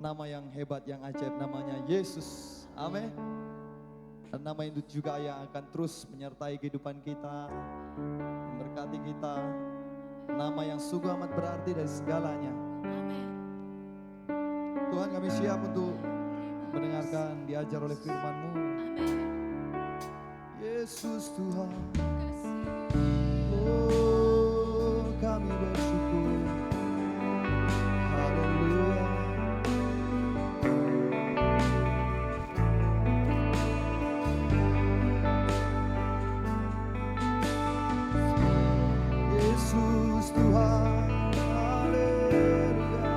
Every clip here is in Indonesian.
nama yang hebat, yang ajaib, namanya Yesus. Amin. Dan nama itu juga yang akan terus menyertai kehidupan kita, memberkati kita. Nama yang sungguh amat berarti dari segalanya. Amin. Tuhan, kami siap untuk mendengarkan, diajar oleh firman-Mu. Amin. Yesus Tuhan, Kasih. oh kami bersyukur. Haleluya. Yesus Tuhan, haleluya.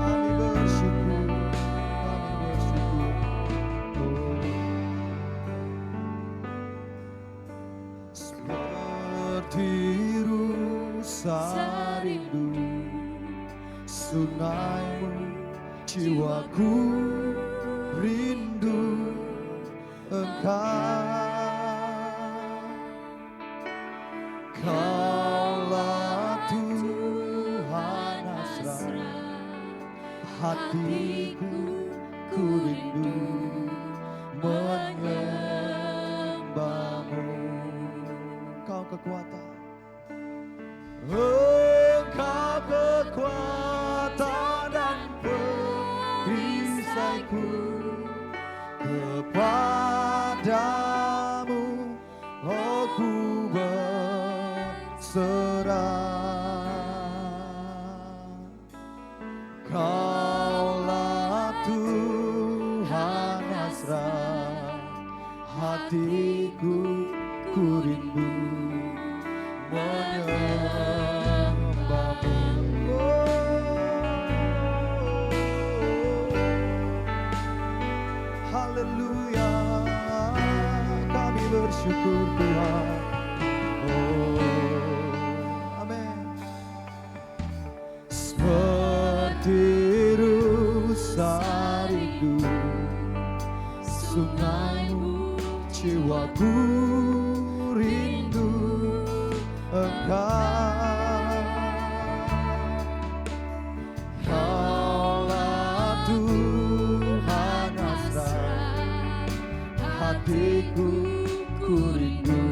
Kami bersyukur, kami bersyukur. Seperti rusa rindu sungai-Mu, jiwaku rindu Engkau. Kaulah Tuhan hasrat hatiku, ku rindu menyembah-Mu. Engkau kekuatan, Engkau kekuatan dan perisaiku. Kepadamu oh ku berserah. Kaulah Tuhan hasrat hatiku, ku rindu menyembah-Mu. Haleluya, kami bersyukur Tuhan. Amin. Seperti rusa rindu sungai-Mu, jiwaku rindu Engkau. Kaulah Tuhan hasrat hatiku, ku rindu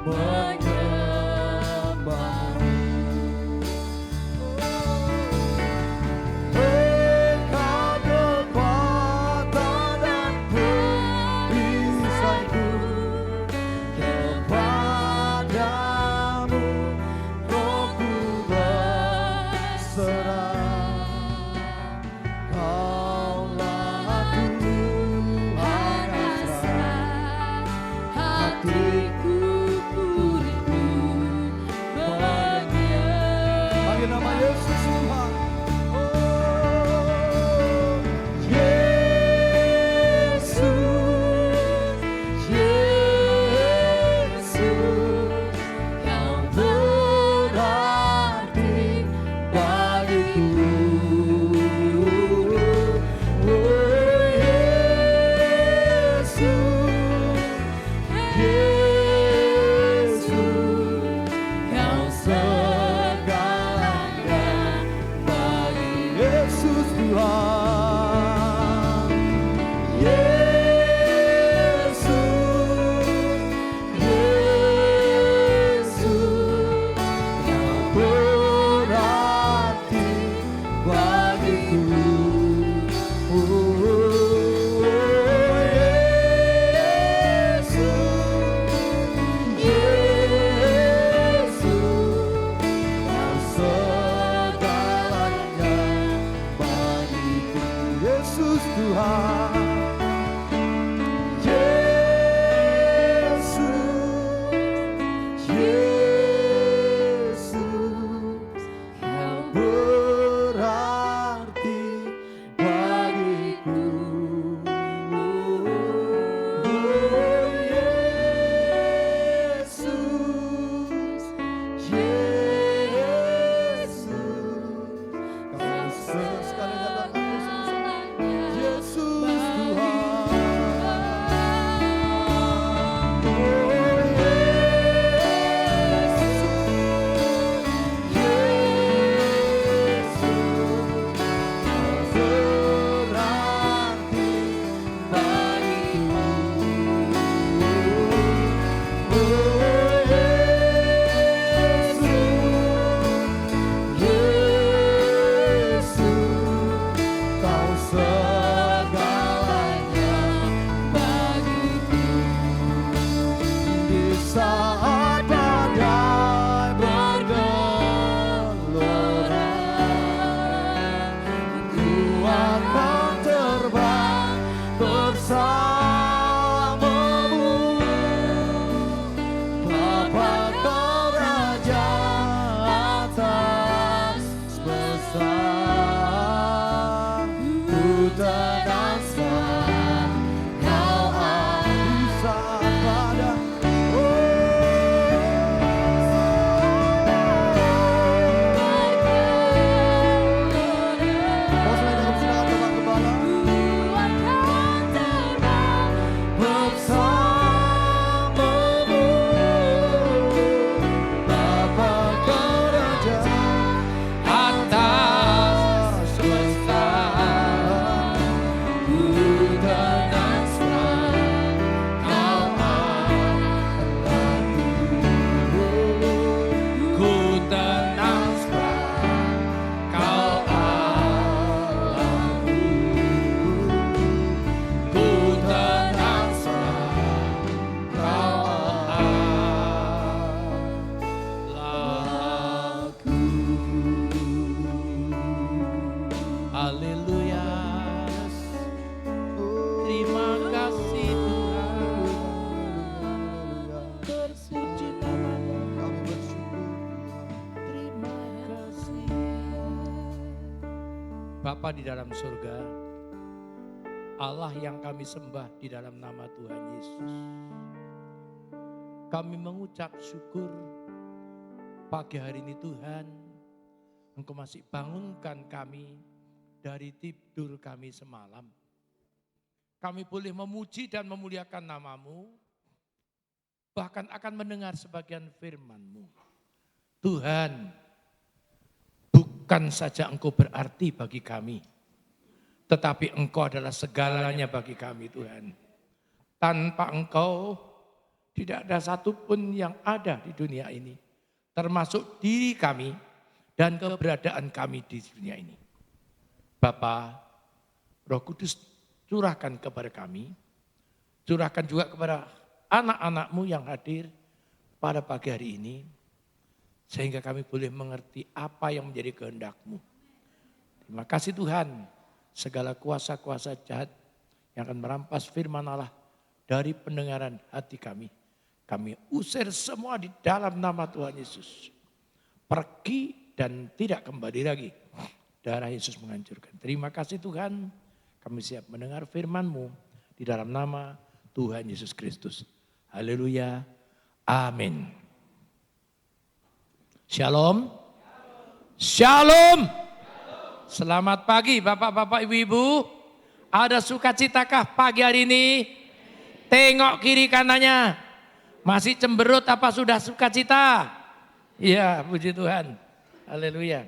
menyembah-Mu. Engkau kekuatan dan perisaiku. Kepadamu oh ku berserah. Kaulah Tuhan hasrat hatiku, ku rindu menyembah. Panggil nama Yesus Tuhan. Oh, Yesus, Yesus, yang berarti bagiku. Oh, Yesus, yang segalanya bagi Yesus Tuhan. Yesus, Yesus, yang berarti bagiku. Yesus Tuhan, Yesus, Yesus, yang berarti Bapa di dalam surga, Allah yang kami sembah di dalam nama Tuhan Yesus. Kami mengucap syukur pagi hari ini Tuhan, Engkau masih bangunkan kami dari tidur kami semalam. Kami boleh memuji dan memuliakan nama-Mu, bahkan akan mendengar sebagian firman-Mu. Tuhan, bukan saja Engkau berarti bagi kami, tetapi Engkau adalah segalanya bagi kami Tuhan. Tanpa Engkau, tidak ada satupun yang ada di dunia ini, termasuk diri kami dan keberadaan kami di dunia ini. Bapa, Roh Kudus curahkan kepada kami, curahkan juga kepada anak-anak-Mu yang hadir pada pagi hari ini, sehingga kami boleh mengerti apa yang menjadi kehendak-Mu. Terima kasih Tuhan, segala kuasa-kuasa jahat yang akan merampas firman Allah dari pendengaran hati kami. Kami usir semua di dalam nama Tuhan Yesus. Pergi dan tidak kembali lagi. Darah Yesus menghancurkan. Terima kasih Tuhan, kami siap mendengar firman-Mu di dalam nama Tuhan Yesus Kristus. Haleluya. Amin. Shalom. Shalom. Selamat pagi Bapak-bapak, Ibu-ibu. Ada sukacitakah pagi hari ini? Tengok kiri kanannya. Masih cemberut apa sudah sukacita? Iya, puji Tuhan. Haleluya.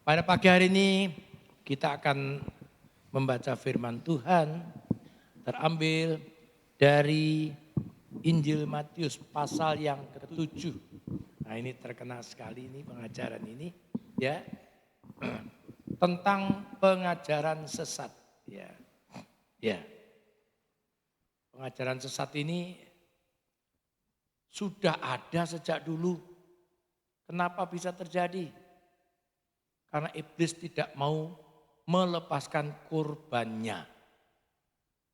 Pada pagi hari ini kita akan membaca firman Tuhan terambil dari Injil Matius pasal yang ke-7. Nah, ini terkenal sekali ini pengajaran ini ya. Tentang pengajaran sesat ya. Ya. Pengajaran sesat ini sudah ada sejak dulu. Kenapa bisa terjadi? Karena iblis tidak mau melepaskan kurbannya.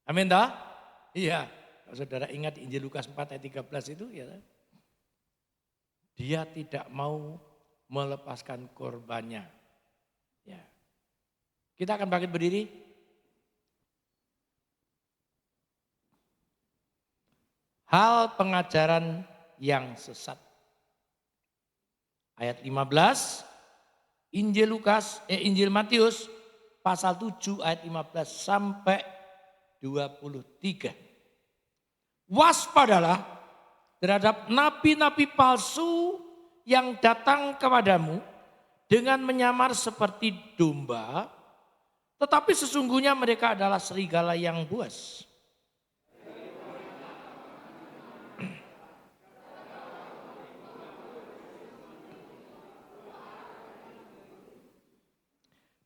Amin dah? Iya. Kalau saudara ingat Injil Lukas 4 ayat 13 itu ya. Dia tidak mau melepaskan kurbannya. Ya. Kita akan bangkit berdiri. Hal pengajaran yang sesat. Ayat 15 Injil Matius pasal 7 ayat 15 sampai 23. Waspadalah terhadap nabi-nabi palsu yang datang kepadamu dengan menyamar seperti domba, tetapi sesungguhnya mereka adalah serigala yang buas.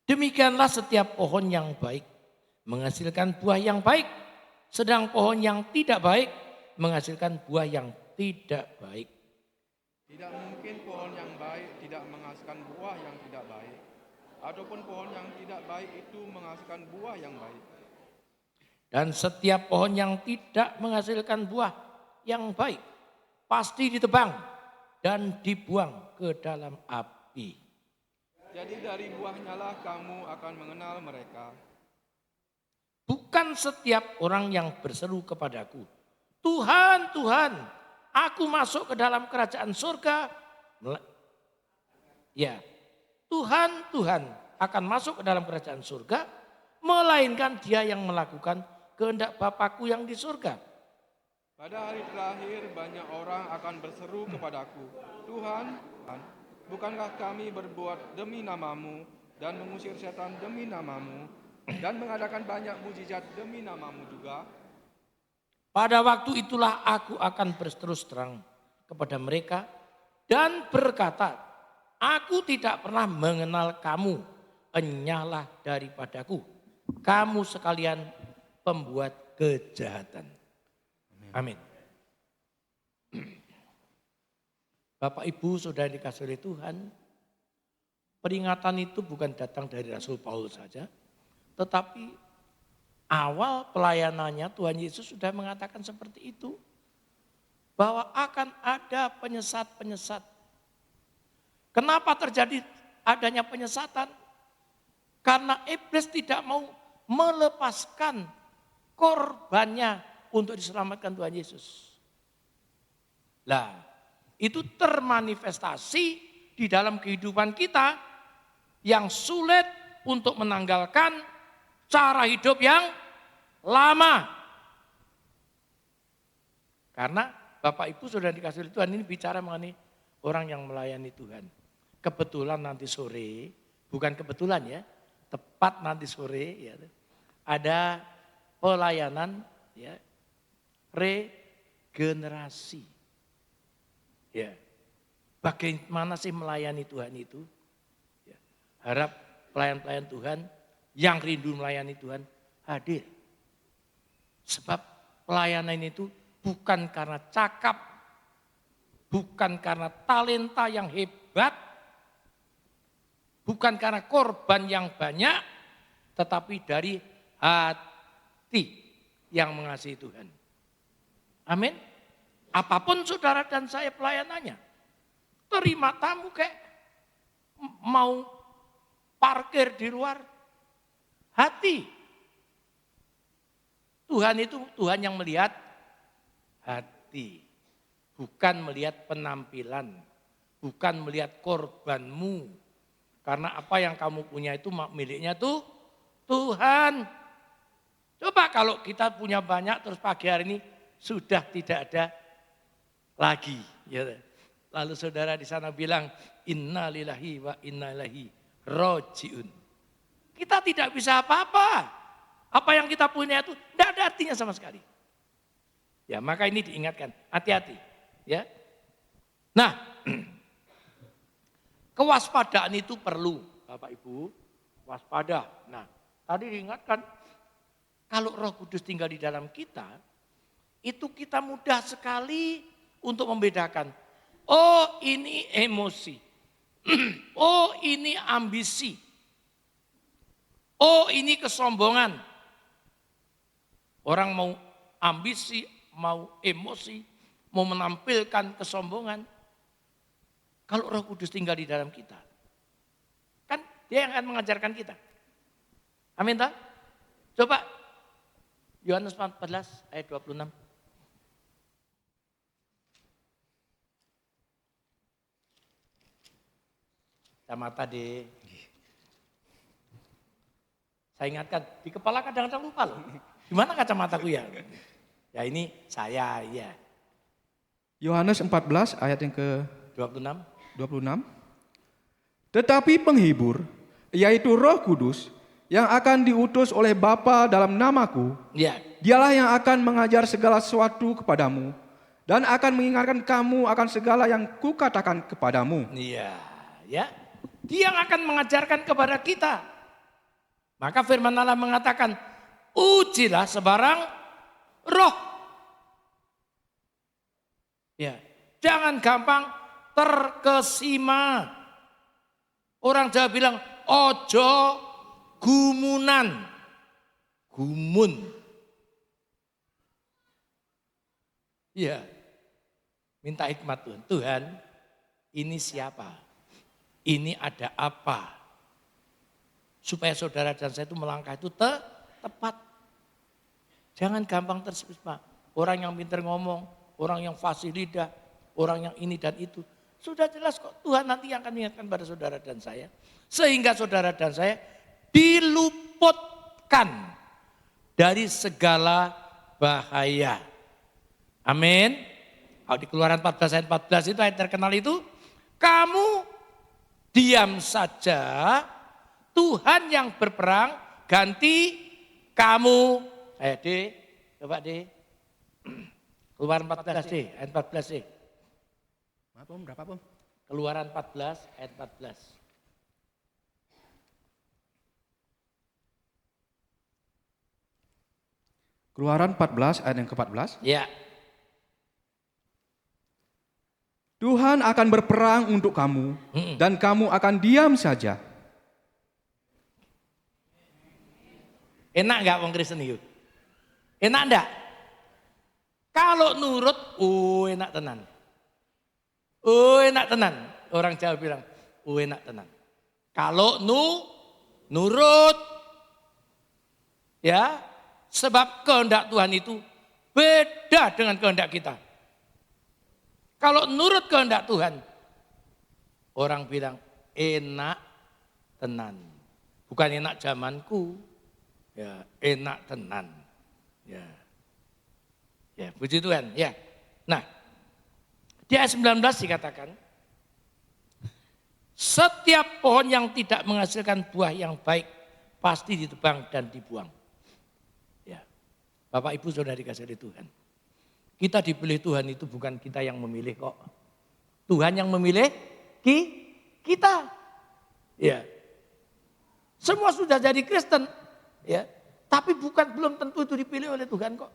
Demikianlah setiap pohon yang baik menghasilkan buah yang baik, sedang pohon yang tidak baik menghasilkan buah yang tidak baik. Tidak mungkin pohon yang baik tidak menghasilkan buah yang tidak baik, ataupun pohon yang tidak baik itu menghasilkan buah yang baik. Dan setiap pohon yang tidak menghasilkan buah yang baik pasti ditebang dan dibuang ke dalam api. Jadi dari buahnya lah kamu akan mengenal mereka. Bukan setiap orang yang berseru kepadaku, Tuhan, Tuhan, aku masuk ke dalam kerajaan surga. Ya, Tuhan, Tuhan akan masuk ke dalam kerajaan surga, melainkan dia yang melakukan kehendak Bapakku yang di surga. Pada hari terakhir banyak orang akan berseru kepadaku, Tuhan, Tuhan, bukankah kami berbuat demi namamu dan mengusir setan demi namamu dan mengadakan banyak mujizat demi namamu juga? Pada waktu itulah aku akan berterus terang kepada mereka dan berkata, aku tidak pernah mengenal kamu, enyahlah daripadaku, kamu sekalian pembuat kejahatan. Amin. Bapak Ibu saudara dikasihi oleh Tuhan, peringatan itu bukan datang dari Rasul Paulus saja, tetapi awal pelayanannya Tuhan Yesus sudah mengatakan seperti itu. Bahwa akan ada penyesat-penyesat Kenapa terjadi adanya penyesatan? Karena iblis tidak mau melepaskan korbannya untuk diselamatkan Tuhan Yesus. Lah, itu termanifestasi di dalam kehidupan kita yang sulit untuk menanggalkan cara hidup yang lama. Karena Bapak Ibu sudah dikasih Tuhan ini bicara mengenai orang yang melayani Tuhan. Kebetulan nanti sore, bukan kebetulan ya, tepat nanti sore ya, ada pelayanan ya, regenerasi. Ya, bagaimana sih melayani Tuhan itu? Ya, harap pelayan-pelayan Tuhan yang rindu melayani Tuhan hadir. Sebab pelayanan itu bukan karena cakap, bukan karena talenta yang hebat, bukan karena korban yang banyak, tetapi dari hati yang mengasihi Tuhan. Amin. Apapun saudara dan saya pelayanannya, terima tamu kayak mau parkir di luar, hati. Tuhan itu Tuhan yang melihat hati, bukan melihat penampilan, bukan melihat korbanmu. Karena apa yang kamu punya itu miliknya tuh Tuhan. Coba kalau kita punya banyak terus pagi hari ini sudah tidak ada lagi. Ya. Lalu saudara di sana bilang innalillahi wa inna ilaihi rajiun. Kita tidak bisa apa-apa. Apa yang kita punya itu tidak ada artinya sama sekali. Ya, maka ini diingatkan, hati-hati, ya. Nah, kewaspadaan itu perlu, Bapak Ibu, waspada. Nah, tadi diingatkan, kalau Roh Kudus tinggal di dalam kita, itu kita mudah sekali untuk membedakan. Oh, ini emosi. Oh, ini ambisi. Oh, ini kesombongan. Orang mau ambisi, mau emosi, mau menampilkan kesombongan. Kalau Roh Kudus tinggal di dalam kita, kan dia yang akan mengajarkan kita. Amin tak? Coba Yohanes 14 ayat 26. Kacamata deh. Saya ingatkan, di kepala kadang-kadang lupa loh. Gimana kacamataku ya? Ya ini saya, ya. Yohanes 14 ayat yang ke-26. 26. Tetapi penghibur, yaitu Roh Kudus, yang akan diutus oleh Bapa dalam namaku, Ya. dialah yang akan mengajar segala sesuatu kepadamu, dan akan mengingatkan kamu akan segala yang kukatakan kepadamu. Iya, ya. Dia yang akan mengajarkan kepada kita. Maka firman Allah mengatakan, ujilah sebarang roh. Ya, jangan gampang terkesima. Orang Jawa bilang, ojo gumunan. Gumun. Ya, minta hikmat Tuhan. Tuhan, ini siapa? Ini ada apa? Supaya saudara dan saya itu melangkah itu tepat. Jangan gampang tersesat. Orang yang pintar ngomong, orang yang fasih lidah, orang yang ini dan itu. Sudah jelas kok Tuhan nanti yang akan mengingatkan pada saudara dan saya. Sehingga saudara dan saya diluputkan dari segala bahaya. Amin. Kalau di Keluaran 14 ayat 14 itu ayat terkenal itu. Kamu diam saja, Tuhan yang berperang, ganti kamu. Ayo D, coba D. Keluaran 14 D, ayat 14 D. Berapa Om? Keluaran 14 ayat 14. Keluaran 14 ayat yang ke-14. Ya. Tuhan akan berperang untuk kamu, dan kamu akan diam saja. Enak enggak wong Kristen itu? Enak enggak? Kalau nurut, enak tenan. Enak tenan. Orang Jawa bilang, enak tenan. Kalau nurut, ya, sebab kehendak Tuhan itu beda dengan kehendak kita. Kalau nurut kehendak Tuhan, orang bilang enak tenan. Bukan enak zamanku, ya enak tenan. Ya, ya puji Tuhan. Ya. Nah, di ayat 19 dikatakan, setiap pohon yang tidak menghasilkan buah yang baik pasti ditebang dan dibuang. Ya, Bapak Ibu Saudara dikasihi oleh Tuhan. Kita dipilih Tuhan itu bukan kita yang memilih kok. Tuhan yang memilih kita. Ya. Semua sudah jadi Kristen, ya. Tapi belum tentu itu dipilih oleh Tuhan kok.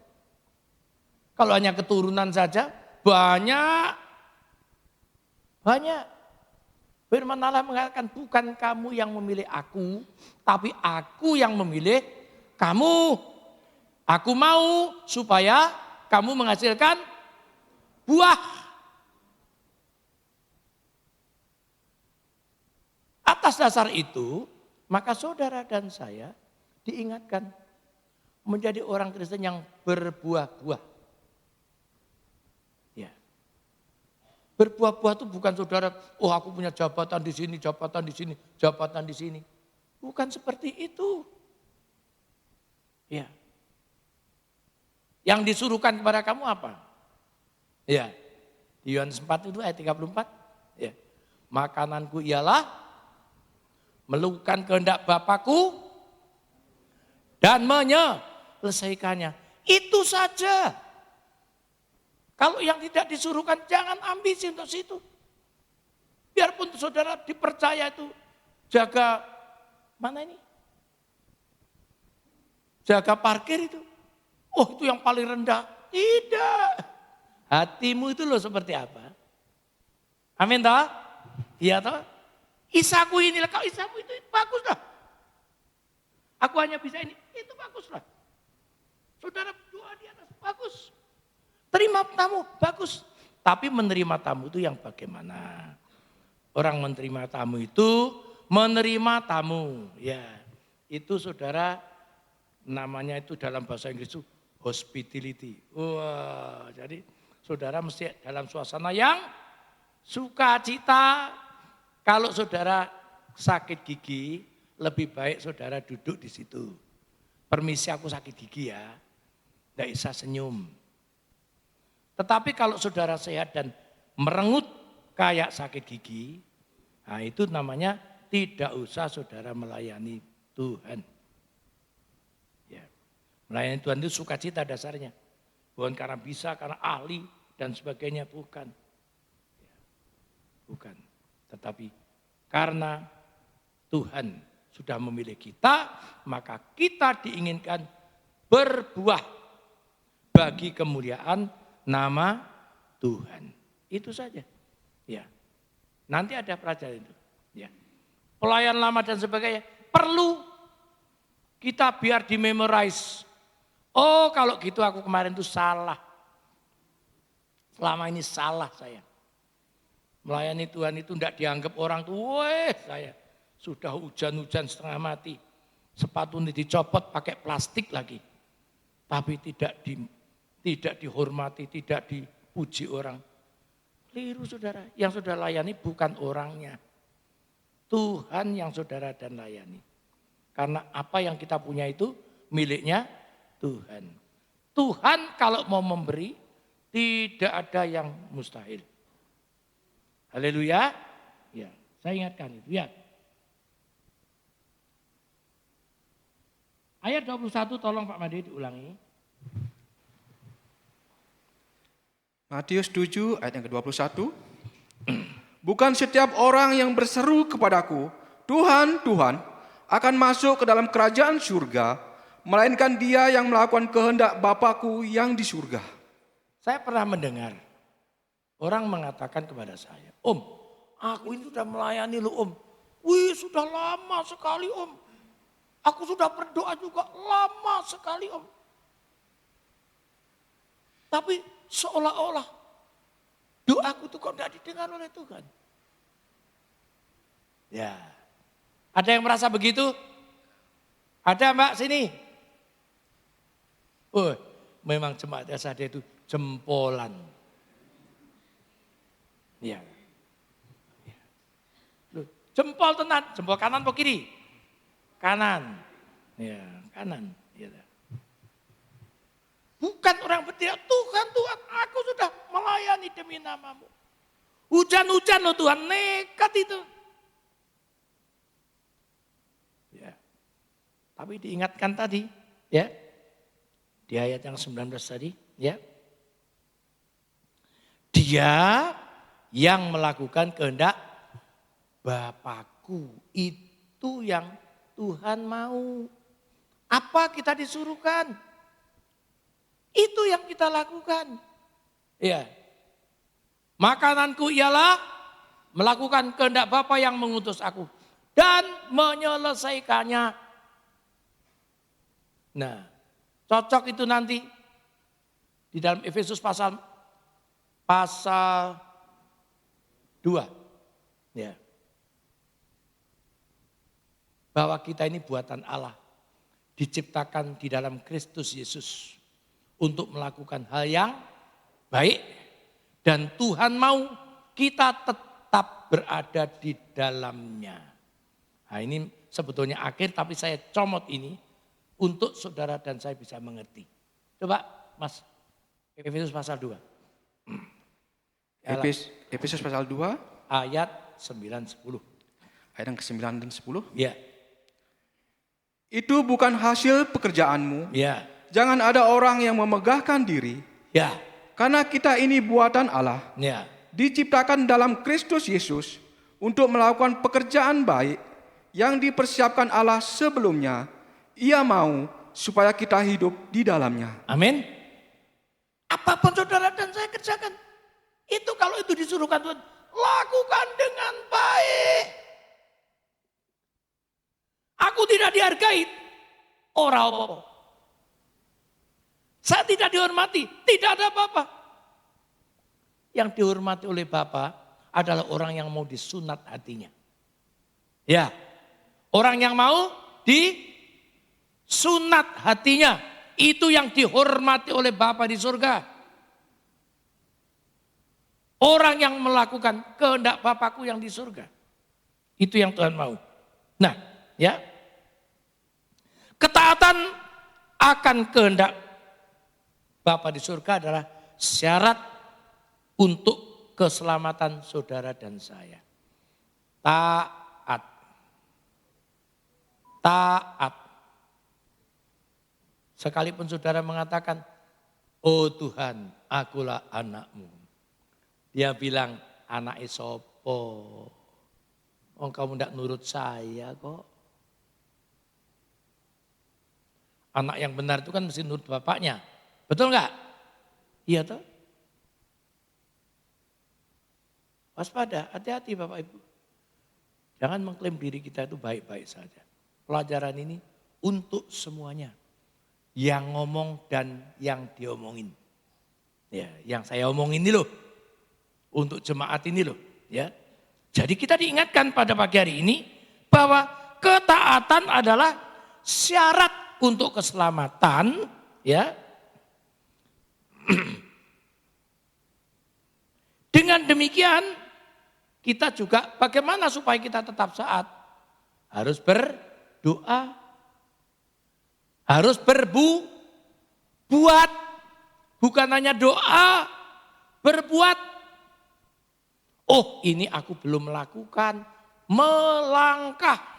Kalau hanya keturunan saja banyak. Firman Allah mengatakan bukan kamu yang memilih aku, tapi aku yang memilih kamu. Aku mau supaya kamu menghasilkan buah. Atas dasar itu, maka saudara dan saya diingatkan menjadi orang Kristen yang berbuah-buah. Ya. Berbuah-buah itu bukan saudara, oh aku punya jabatan di sini, jabatan di sini, jabatan di sini. Bukan seperti itu. Ya. Yang disuruhkan kepada kamu apa? Ya. Di Yohanes 4 itu ayat 34. Ya. Makananku ialah melakukan kehendak Bapakku dan menyelesaikannya. Itu saja. Kalau yang tidak disuruhkan jangan ambisi untuk situ. Biarpun saudara dipercaya itu jaga mana ini? Jaga parkir itu. Oh itu yang paling rendah. Tidak. Hatimu itu loh seperti apa? Amin toh? Iya toh? Isaku inilah, kau isaku itu bagus lah. Aku hanya bisa ini, itu bagus lah. Saudara doa di atas, bagus. Terima tamu, bagus. Tapi menerima tamu itu yang bagaimana? Orang menerima tamu itu, menerima tamu. Ya, itu saudara namanya itu dalam bahasa Inggris itu hospitality. Wah, jadi saudara mesti dalam suasana yang sukacita. Kalau saudara sakit gigi, lebih baik saudara duduk di situ. Permisi aku sakit gigi ya, tidak bisa senyum. Tetapi kalau saudara sehat dan merengut kayak sakit gigi, nah itu namanya tidak usah saudara melayani Tuhan. Ya. Melayani Tuhan itu sukacita dasarnya. Bukan karena bisa, karena ahli dan sebagainya, bukan. Ya. Bukan. Tetapi karena Tuhan sudah memilih kita, maka kita diinginkan berbuah bagi kemuliaan nama Tuhan. Itu saja. Ya. Nanti ada pelajaran itu. Ya. Pelayan lama dan sebagainya perlu kita biar di-memorize. Oh, kalau gitu aku kemarin itu salah. Selama ini salah saya. Melayani Tuhan itu tidak dianggap orang tuh, saya sudah hujan-hujan setengah mati. Sepatu ini dicopot pakai plastik lagi. Tapi tidak dihormati, tidak dipuji orang. Keliru saudara, yang saudara layani bukan orangnya. Tuhan yang saudara dan layani. Karena apa yang kita punya itu miliknya Tuhan. Tuhan kalau mau memberi, tidak ada yang mustahil. Haleluya. Ya, saya ingatkan itu ya. Ayat 21 tolong Pak Made diulangi. Matius 7 ayat yang ke-21. Bukan setiap orang yang berseru kepadaku, Tuhan, Tuhan, akan masuk ke dalam kerajaan surga, melainkan dia yang melakukan kehendak Bapakku yang di surga. Saya pernah mendengar orang mengatakan kepada saya, Om, aku ini sudah melayani lo Om. Wih sudah lama sekali Om. Aku sudah berdoa juga lama sekali Om. Tapi seolah-olah doaku itu kok tidak didengar oleh Tuhan. Ya. Ada yang merasa begitu? Ada Mbak sini? Oh, memang jemaat SAD itu jempolan. Ya. Loh, jempol tenan, jempol kanan atau kiri? Kanan. Ya, kanan. Ya. Bukan orang berteriak, Tuhan, Tuhan, aku sudah melayani demi namamu. Hujan-hujan loh Tuhan, nekat itu. Ya. Tapi diingatkan tadi, ya. Di ayat yang 19 tadi, ya. Dia yang melakukan kehendak Bapakku, itu yang Tuhan mau. Apa kita disuruhkan? Itu yang kita lakukan. Ya. Makananku ialah melakukan kehendak Bapa yang mengutus aku dan menyelesaikannya. Nah, cocok itu nanti di dalam Efesus pasal 2. Ya. Bahwa kita ini buatan Allah, diciptakan di dalam Kristus Yesus untuk melakukan hal yang baik, dan Tuhan mau kita tetap berada di dalamnya. Nah, ini sebetulnya akhir, tapi saya comot ini untuk saudara dan saya bisa mengerti. Coba Mas, Efesus pasal 2. Efesus pasal 2. Ayat 9-10. Ayat yang ke-9 dan 10. Ya. Itu bukan hasil pekerjaanmu. Ya. Jangan ada orang yang memegahkan diri. Ya. Karena kita ini buatan Allah. Ya. Diciptakan dalam Kristus Yesus untuk melakukan pekerjaan baik yang dipersiapkan Allah sebelumnya. Ia mau supaya kita hidup di dalamnya. Amin. Apapun saudara dan saya kerjakan, itu kalau itu disuruhkan Tuhan, lakukan dengan baik. Aku tidak dihargai, ora apa-apa. Saya tidak dihormati, tidak ada apa-apa. Yang dihormati oleh Bapa adalah orang yang mau disunat hatinya. Ya, orang yang mau disunat hatinya, itu yang dihormati oleh Bapa di surga. Orang yang melakukan kehendak Bapakku yang di surga. Itu yang Tuhan mau. Nah, ya. Ketaatan akan kehendak Bapa di surga adalah syarat untuk keselamatan saudara dan saya. Taat. Taat. Sekalipun saudara mengatakan, oh Tuhan, akulah anakmu. Dia bilang, anak sopo. Oh kamu tidak nurut saya kok. Anak yang benar itu kan mesti nurut bapaknya. Betul enggak? Iya toh? Waspada, hati-hati Bapak Ibu. Jangan mengklaim diri kita itu baik-baik saja. Pelajaran ini untuk semuanya. Yang ngomong dan yang diomongin. Ya, yang saya omongin ini loh. Untuk jemaat ini loh. Ya. Jadi kita diingatkan pada pagi hari ini bahwa ketaatan adalah syarat untuk keselamatan, ya. Dengan demikian kita juga bagaimana supaya kita tetap taat? Harus berdoa, harus berbuat, bukan hanya doa, berbuat. Oh, ini aku belum melakukan, melangkah.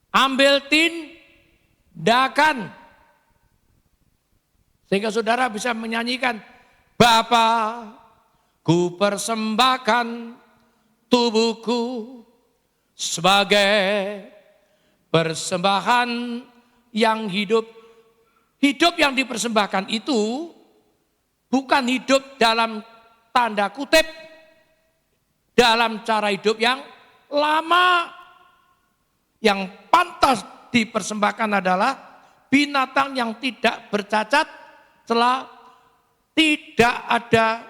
Ambil tindakan. Sehingga saudara bisa menyanyikan, Bapa, ku persembahkan tubuhku sebagai persembahan yang hidup. Hidup yang dipersembahkan itu bukan hidup dalam tanda kutip, dalam cara hidup yang lama. Yang pantas dipersembahkan adalah binatang yang tidak bercacat, celah, tidak ada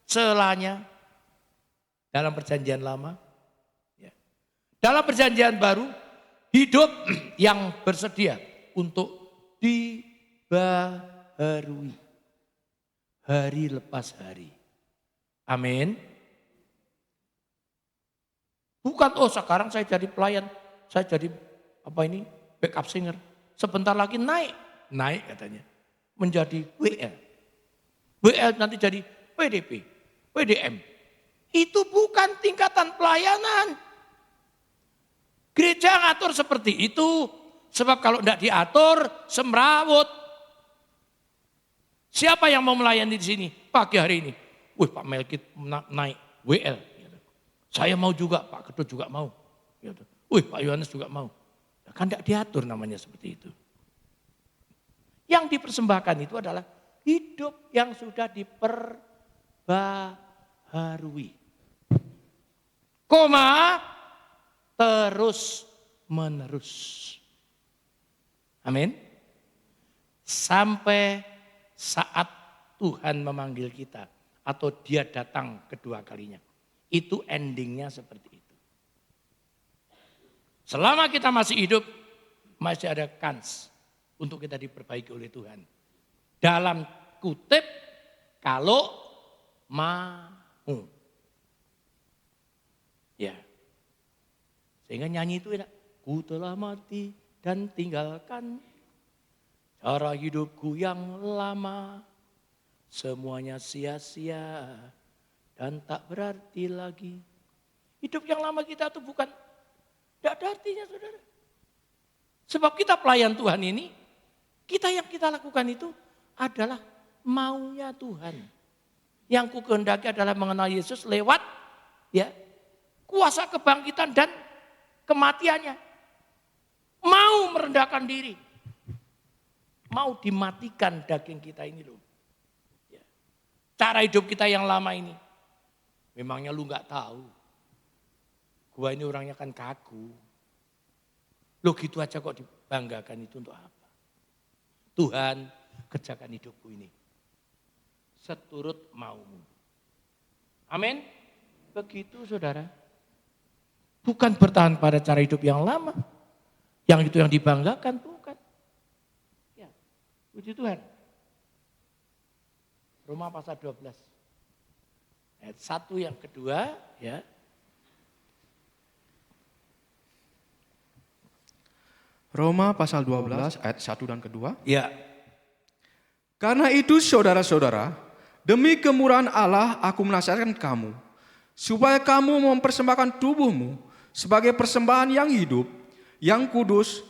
celanya. Dalam perjanjian lama. Ya. Dalam perjanjian baru, hidup yang bersedia untuk dibaharui. Hari lepas hari. Amin. Bukan, oh sekarang saya jadi pelayan, saya jadi backup singer. Sebentar lagi naik katanya. Menjadi WL. WL nanti jadi PDP, PDM. Itu bukan tingkatan pelayanan. Gereja ngatur seperti itu. Sebab kalau tidak diatur, semrawut. Siapa yang mau melayani di sini pagi hari ini? Wih, Pak Melkit naik WL. Saya mau juga, Pak Ketut juga mau. Wih, Pak Yohanes juga mau. Kan tidak diatur namanya seperti itu. Yang dipersembahkan itu adalah hidup yang sudah diperbaharui. Terus menerus. Amin. Sampai saat Tuhan memanggil kita atau dia datang kedua kalinya. Itu endingnya seperti itu. Selama kita masih hidup, masih ada kans untuk kita diperbaiki oleh Tuhan. Dalam kutip, kalau mau. Ya. Sehingga nyanyi itu enak. Ku telah mati dan tinggalkan cara hidupku yang lama. Semuanya sia-sia dan tak berarti lagi. Hidup yang lama kita itu bukan, tidak ada artinya saudara. Sebab kita pelayan Tuhan ini, yang kita lakukan itu adalah maunya Tuhan. Yang ku kehendaki adalah mengenal Yesus lewat kuasa kebangkitan dan kematiannya. Mau merendahkan diri. Mau dimatikan daging kita ini loh. Ya. Cara hidup kita yang lama ini. Memangnya lu gak tahu. Gua ini orangnya kan kaku. Loh gitu aja kok dibanggakan itu untuk apa? Tuhan kerjakan hidupku ini. Seturut maumu. Amin. Begitu saudara. Bukan bertahan pada cara hidup yang lama. Yang itu yang dibanggakan, bukan. Ya, puji Tuhan. Roma pasal 12. Ayat 1 yang kedua, ya. Roma pasal 12 ayat 1 dan kedua. Ya. Karena itu saudara-saudara, demi kemurahan Allah aku menasihatkan kamu, supaya kamu mempersembahkan tubuhmu sebagai persembahan yang hidup, yang kudus,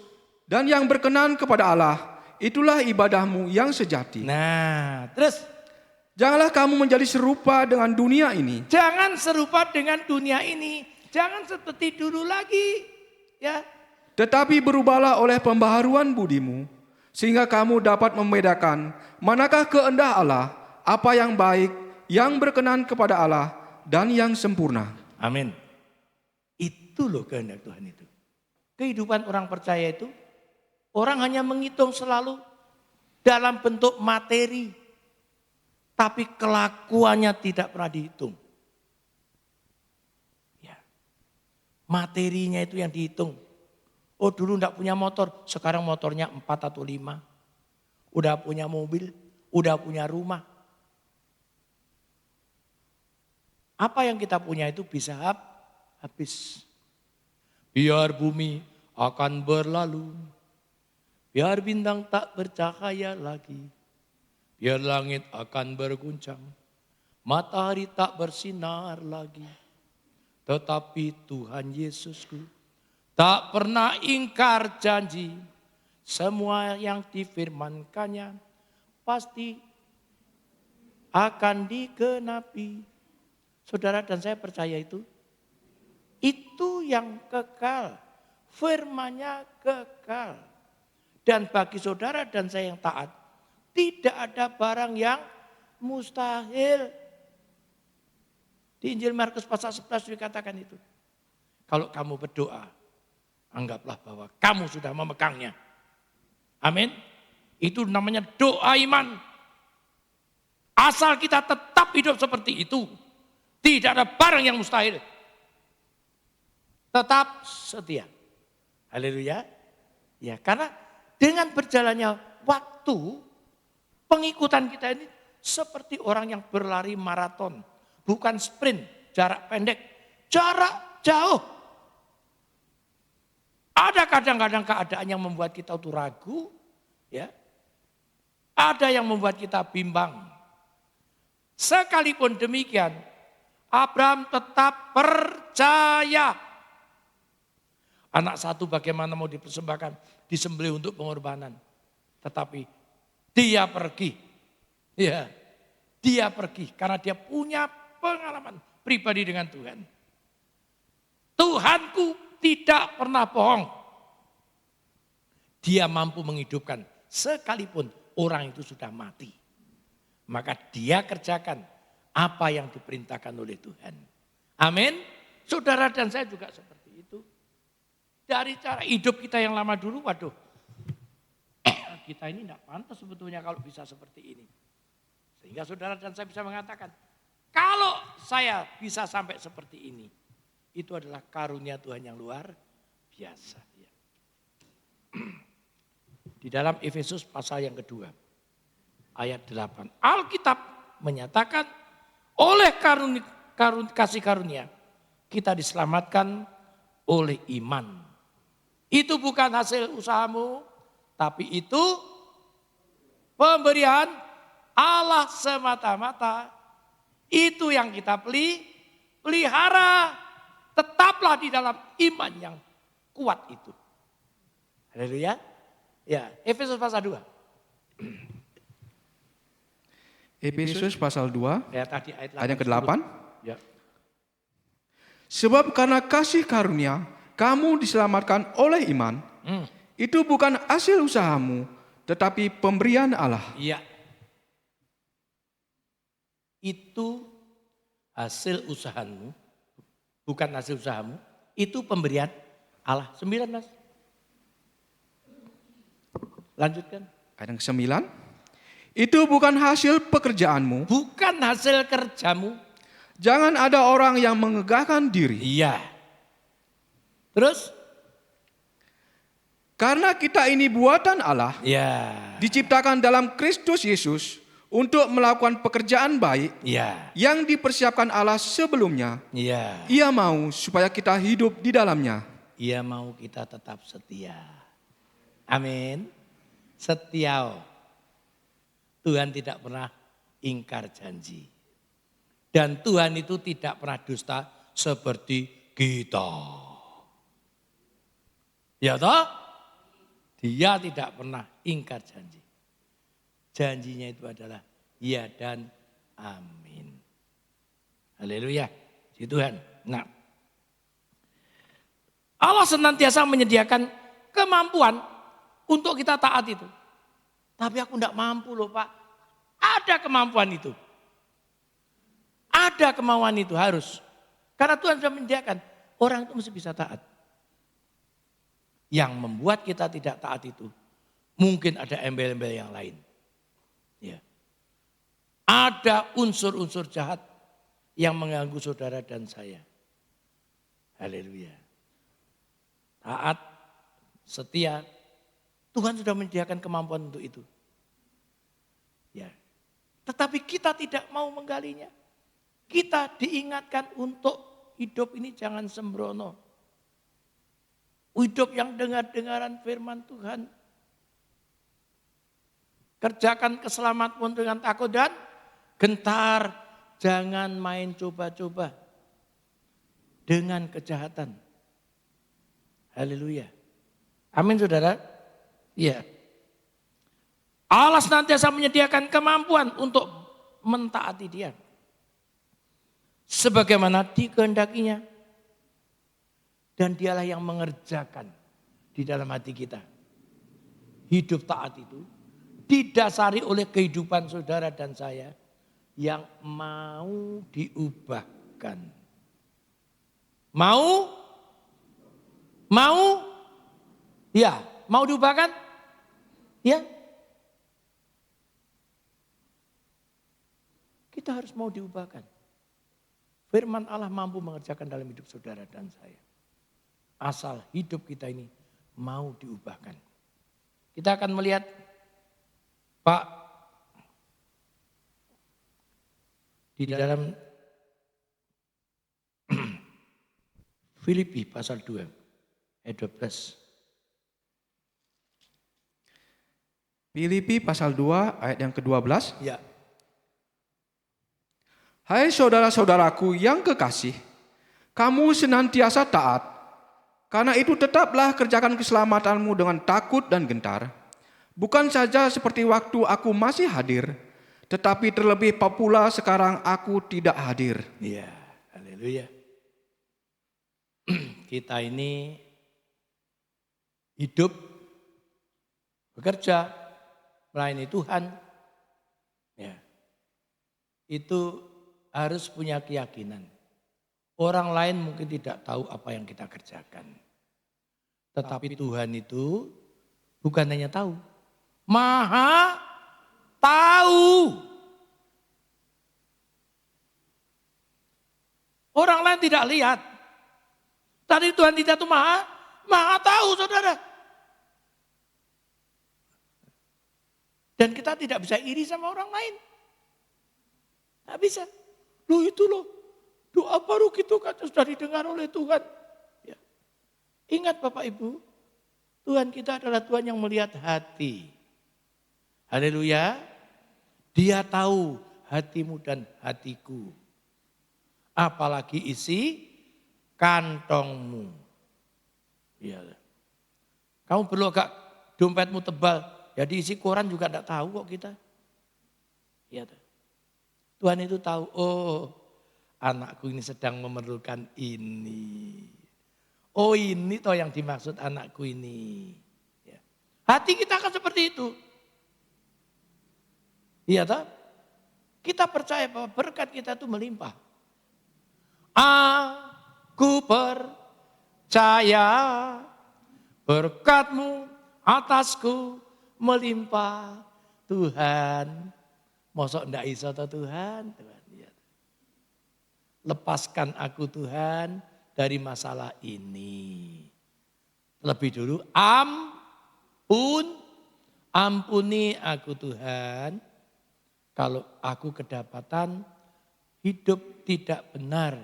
dan yang berkenan kepada Allah. Itulah ibadahmu yang sejati. Nah, terus. Janganlah kamu menjadi serupa dengan dunia ini. Jangan serupa dengan dunia ini. Jangan seperti dulu lagi. Ya. Tetapi berubahlah oleh pembaharuan budimu, sehingga kamu dapat membedakan manakah kehendak Allah, apa yang baik, yang berkenan kepada Allah, dan yang sempurna. Amin. Itu loh kehendak Tuhan itu. Kehidupan orang percaya itu, orang hanya menghitung selalu dalam bentuk materi, tapi kelakuannya tidak pernah dihitung. Ya. Materinya itu yang dihitung. Oh dulu enggak punya motor, sekarang motornya 4 atau 5. Udah punya mobil, udah punya rumah. Apa yang kita punya itu bisa habis. Biar bumi akan berlalu, biar bintang tak bercahaya lagi, biar langit akan berguncang, matahari tak bersinar lagi. Tetapi Tuhan Yesusku tak pernah ingkar janji, semua yang difirmankannya pasti akan digenapi. Saudara dan saya percaya itu yang kekal, firman-Nya kekal. Dan bagi saudara dan saya yang taat, tidak ada barang yang mustahil. Di Injil Markus pasal 11 dikatakan itu. Kalau kamu berdoa, anggaplah bahwa kamu sudah memegangnya. Amin. Itu namanya doa iman. Asal kita tetap hidup seperti itu, Tidak ada barang yang mustahil. Tetap setia. Haleluya. Ya, karena dengan berjalannya waktu, pengikutan kita ini seperti orang yang berlari maraton. Bukan sprint, jarak pendek, jarak jauh. Ada kadang-kadang keadaan yang membuat kita itu ragu, ya. Ada yang membuat kita bimbang. Sekalipun demikian, Abraham tetap percaya. Anak satu bagaimana mau dipersembahkan, disembelih untuk pengorbanan. Tetapi dia pergi. Ya, dia pergi karena dia punya pengalaman pribadi dengan Tuhan. Tuhanku tidak pernah bohong. Dia mampu menghidupkan sekalipun orang itu sudah mati. Maka dia kerjakan apa yang diperintahkan oleh Tuhan. Amin. Saudara dan saya juga seperti itu. Dari cara hidup kita yang lama dulu, waduh. Kita ini tidak pantas sebetulnya kalau bisa seperti ini. Sehingga saudara dan saya bisa mengatakan, kalau saya bisa sampai seperti ini, itu adalah karunia Tuhan yang luar biasa. Di dalam Efesus pasal yang kedua, ayat 8. Alkitab menyatakan, oleh kasih karunia, kita diselamatkan oleh iman. Itu bukan hasil usahamu, tapi itu pemberian Allah semata-mata. Itu yang kita pelihara. Tetaplah di dalam iman yang kuat itu. Haleluya. Ya, Efesus pasal 2. Efesus pasal 2 Ya, tadi ayat yang ke-8. Ya. Sebab karena kasih karunia kamu diselamatkan oleh iman. Itu bukan hasil usahamu, tetapi pemberian Allah. Iya. Itu hasil usahamu, bukan hasil usahamu. Itu pemberian Allah. 9 Mas. Lanjutkan. Ayat yang ke-9. Itu bukan hasil pekerjaanmu. Bukan hasil kerjamu. Jangan ada orang yang mengegahkan diri. Iya. Terus? Karena kita ini buatan Allah. Ya. Diciptakan dalam Kristus Yesus untuk melakukan pekerjaan baik Ya. yang dipersiapkan Allah sebelumnya. Ya. Ia mau supaya kita hidup di dalamnya. Ia mau kita tetap setia. Amin. Setia. Tuhan tidak pernah ingkar janji. Dan Tuhan itu tidak pernah dusta seperti kita. Ya toh? Dia tidak pernah ingkar janji. Janjinya itu adalah ya dan amin. Haleluya. Si Tuhan. Nah, Allah senantiasa menyediakan kemampuan untuk kita taat itu. Tapi aku tidak mampu loh Pak. Ada kemampuan itu. Ada kemauan itu harus. Karena Tuhan sudah menyediakan. Orang itu mesti bisa taat. Yang membuat kita tidak taat itu. Mungkin ada embel-embel yang lain. Ya. Ada unsur-unsur jahat yang mengganggu saudara dan saya. Haleluya. Taat, setia. Tuhan sudah menyediakan kemampuan untuk itu. Ya. Tetapi kita tidak mau menggalinya. Kita diingatkan untuk hidup ini jangan sembrono. Hidup yang dengar-dengaran firman Tuhan. Kerjakan keselamatan dengan takut dan gentar. Jangan main coba-coba dengan kejahatan. Haleluya. Amin saudara. Iya. Allah senantiasa menyediakan kemampuan untuk mentaati dia. Sebagaimana dikehendakinya. Dan dialah yang mengerjakan di dalam hati kita. Hidup taat itu didasari oleh kehidupan saudara dan saya yang mau diubahkan. Mau? Mau? Ya, mau diubahkan? Ya. Kita harus mau diubahkan. Firman Allah mampu mengerjakan dalam hidup saudara dan saya. Asal hidup kita ini mau diubahkan. Kita akan melihat Pak di dalam Filipi pasal 2 ayat 12. Filipi pasal 2 ayat yang ke-12. Ya. Hai saudara-saudaraku yang kekasih, kamu senantiasa taat. Karena itu tetaplah kerjakan keselamatanmu dengan takut dan gentar. Bukan saja seperti waktu aku masih hadir, tetapi terlebih pula sekarang aku tidak hadir. Iya, haleluya. Kita ini hidup, bekerja, melayani Tuhan. Ya. Itu harus punya keyakinan. Orang lain mungkin tidak tahu apa yang kita kerjakan. Tetapi Tuhan itu bukan hanya tahu, Maha tahu. Orang lain tidak lihat. Tadi Tuhan tidak tuh maha tahu, saudara. Dan kita tidak bisa iri sama orang lain. Tidak bisa. Loh itu loh, doa baru gitu kan sudah didengar oleh Tuhan. Ya. Ingat Bapak Ibu, Tuhan kita adalah Tuhan yang melihat hati. Haleluya. Dia tahu hatimu dan hatiku. Apalagi isi kantongmu. Ya. Kamu perlu agak dompetmu tebal, jadi isi koran juga tidak tahu kok kita. Ya. Tuhan itu tahu, oh anakku ini sedang memerlukan ini. Oh ini toh yang dimaksud anakku ini. Ya. Hati kita akan seperti itu. Iya toh? Kita percaya bahwa berkat kita itu melimpah. Aku percaya berkat-Mu atasku melimpah Tuhan. Mosok ndak iso toh Tuhan. Ya. Lepaskan aku Tuhan dari masalah ini. Lebih dulu ampuni aku Tuhan. Kalau aku kedapatan hidup tidak benar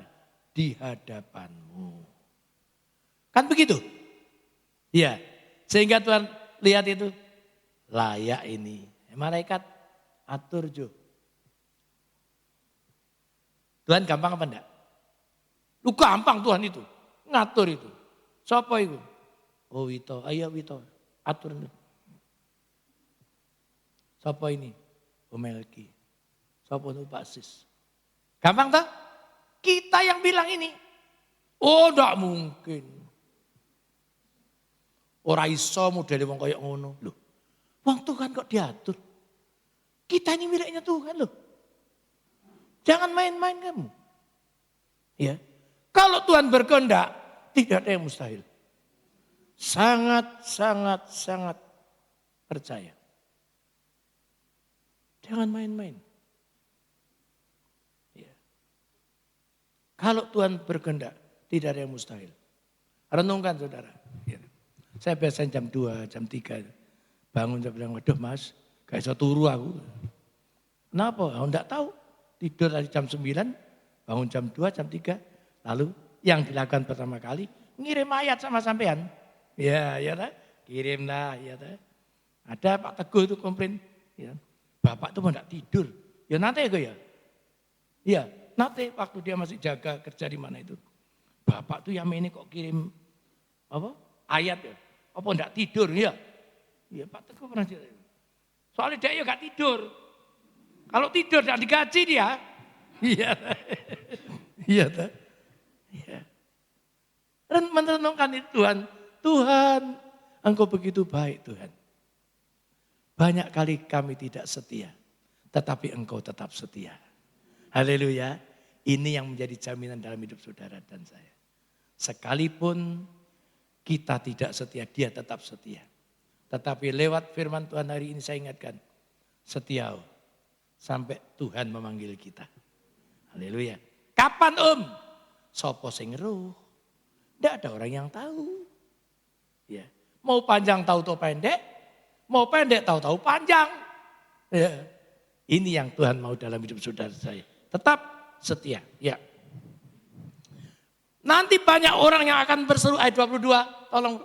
di hadapan-Mu. Kan begitu? Iya. Sehingga Tuhan lihat itu layak ini. Malaikat atur jo. Tuhan gampang apa enggak? Lu gampang Tuhan itu. Ngatur itu. Siapa itu? Oh Wito, ayo Wito. Atur itu. Siapa ini? Oh Melki. Siapa itu Pak Sis. Gampang tak? Kita yang bilang ini. Oh enggak mungkin. Ora iso modele wong kaya ngono. Loh. Wong Tuhan kok diatur? Kita ini miliknya Tuhan loh. Jangan main-main kamu. Ya. Kalau Tuhan berkehendak, tidak ada yang mustahil. Sangat percaya. Jangan main-main. Ya. Kalau Tuhan berkehendak, tidak ada yang mustahil. Renungkan saudara. Ya. Saya biasanya jam 2, jam 3. Bangun saya bilang, waduh mas, gak bisa turu aku. Kenapa? Aku enggak tahu. Tidur dari jam 9, bangun jam 2, jam 3. Lalu yang dilakukan pertama kali, ngirim ayat sama sampean. Ya, ya tak? Kirim lah, ya tak? Ada Pak Teguh itu komplain. Ya. Bapak tuh mau enggak tidur. Ya nanti ya. Iya, nanti waktu dia masih jaga kerja di mana itu. Bapak tuh yang ini kok kirim apa? Ayat ya. Apa enggak tidur ya? Iya Pak Teguh pernah cerita. Soalnya dia ya gak tidur. Kalau tidur gak digaji dia. Iya. Iya. Iya. Merenungkan itu Tuhan. Tuhan, Engkau begitu baik Tuhan. Banyak kali kami tidak setia. Tetapi Engkau tetap setia. Haleluya. Ini yang menjadi jaminan dalam hidup saudara dan saya. Sekalipun kita tidak setia, dia tetap setia. Tetapi lewat firman Tuhan hari ini saya ingatkan. Setia sampai Tuhan memanggil kita. Haleluya. Kapan Sopo sing ngeruh? Tidak ada orang yang tahu. Ya. Mau panjang tahu-tahu pendek, mau pendek tahu-tahu panjang. Ya. Ini yang Tuhan mau dalam hidup saudara saya. Tetap setia. Ya. Nanti banyak orang yang akan berseru ayat 22. Tolong.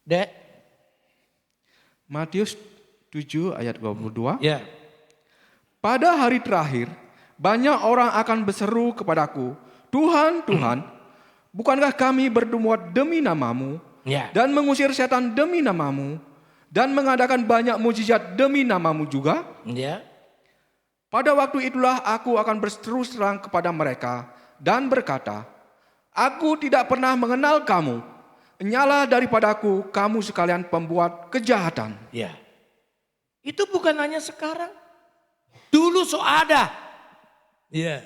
Dek. Matius 7 ayat 22. Ya. Pada hari terakhir, banyak orang akan berseru kepadaku, Tuhan, Tuhan, bukankah kami berbuat demi namamu, Ya. dan mengusir setan demi namamu, dan mengadakan banyak mujizat demi namamu juga? Ya. Pada waktu itulah aku akan berterus terang kepada mereka dan berkata, aku tidak pernah mengenal kamu, nyala daripadaku kamu sekalian pembuat kejahatan. Ya. Itu bukan hanya sekarang. Dulu so ada. Ya.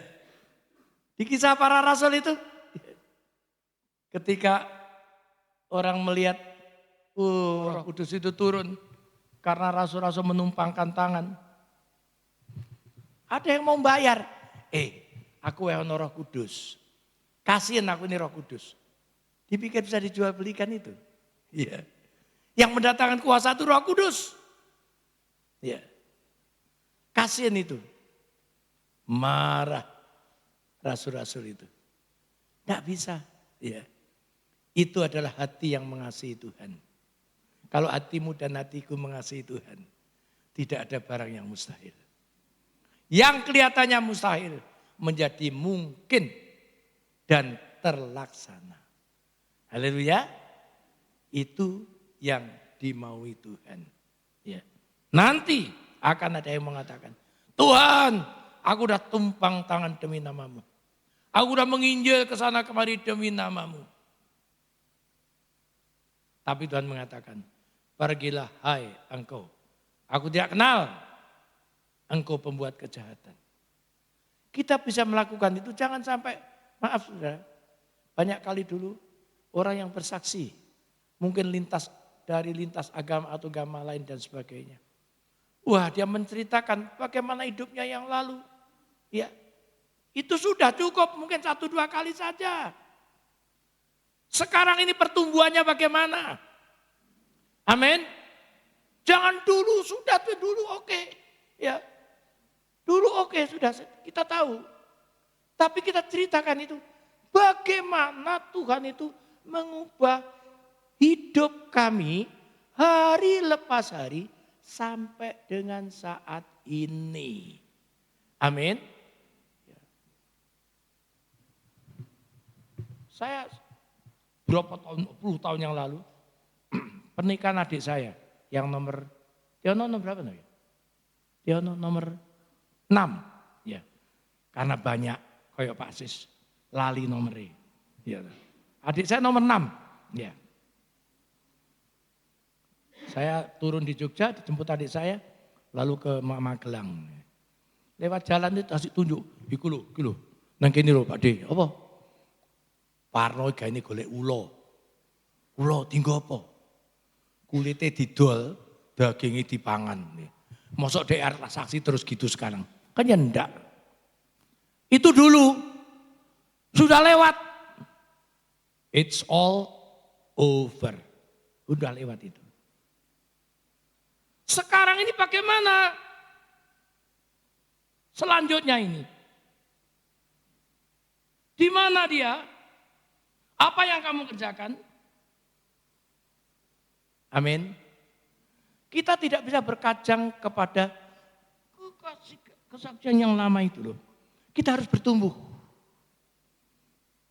Di kisah para rasul itu. Ketika orang melihat Roh Kudus itu turun. Karena rasul-rasul menumpangkan tangan. Ada yang mau bayar. Aku yang Roh Kudus. Kasihin aku ini Roh Kudus. Dipikir bisa dijual belikan itu. Iya. Yang mendatangkan kuasa itu Roh Kudus. Iya. Kasihin itu. Marah rasul-rasul itu. Tidak bisa. Iya. Itu adalah hati yang mengasihi Tuhan. Kalau hatimu dan hatiku mengasihi Tuhan. Tidak ada barang yang mustahil. Yang kelihatannya mustahil menjadi mungkin dan terlaksana. Haleluya. Itu yang dimaui Tuhan. Ya. Nanti akan ada yang mengatakan, Tuhan, aku udah tumpang tangan demi namamu. Aku udah menginjil ke sana kemari demi namamu. Tapi Tuhan mengatakan, pergilah hai engkau. Aku tidak kenal engkau pembuat kejahatan. Kita bisa melakukan itu, jangan sampai, maaf saudara, banyak kali dulu orang yang bersaksi, mungkin dari lintas agama atau agama lain dan sebagainya. Wah, dia menceritakan bagaimana hidupnya yang lalu. Ya, itu sudah cukup, mungkin 1-2 kali saja. Sekarang ini pertumbuhannya bagaimana? Amin. Jangan dulu, sudah tuh dulu oke. Ya, dulu oke, sudah kita tahu. Tapi kita ceritakan itu, bagaimana Tuhan itu mengubah hidup kami hari lepas hari sampai dengan saat ini. Amin. Saya berapa tahun, 10 tahun yang lalu, pernikahan adik saya yang Tiono nomor berapa? Tiono nomor 6. Ya. Karena banyak kayak Pak Sis, lali nomornya. Ya. Adik saya nomor 6. Ya. Saya turun di Jogja, dijemput adik saya, lalu ke Magelang. Lewat jalan itu kasih tunjuk, iku lho, nang kene lho Pak D, apa? Parno gaene golek ula. Ula tinggo apa? Kulite didol, dagingnya dipangan. Mosok DR saksi terus gitu sekarang. Kan ya ndak. Itu dulu, sudah lewat. It's all over. Udah lewat itu. Sekarang ini bagaimana? Selanjutnya ini. Di mana dia? Apa yang kamu kerjakan? Amin. Kita tidak bisa berkajang kepada kesaksian yang lama itu loh. Kita harus bertumbuh.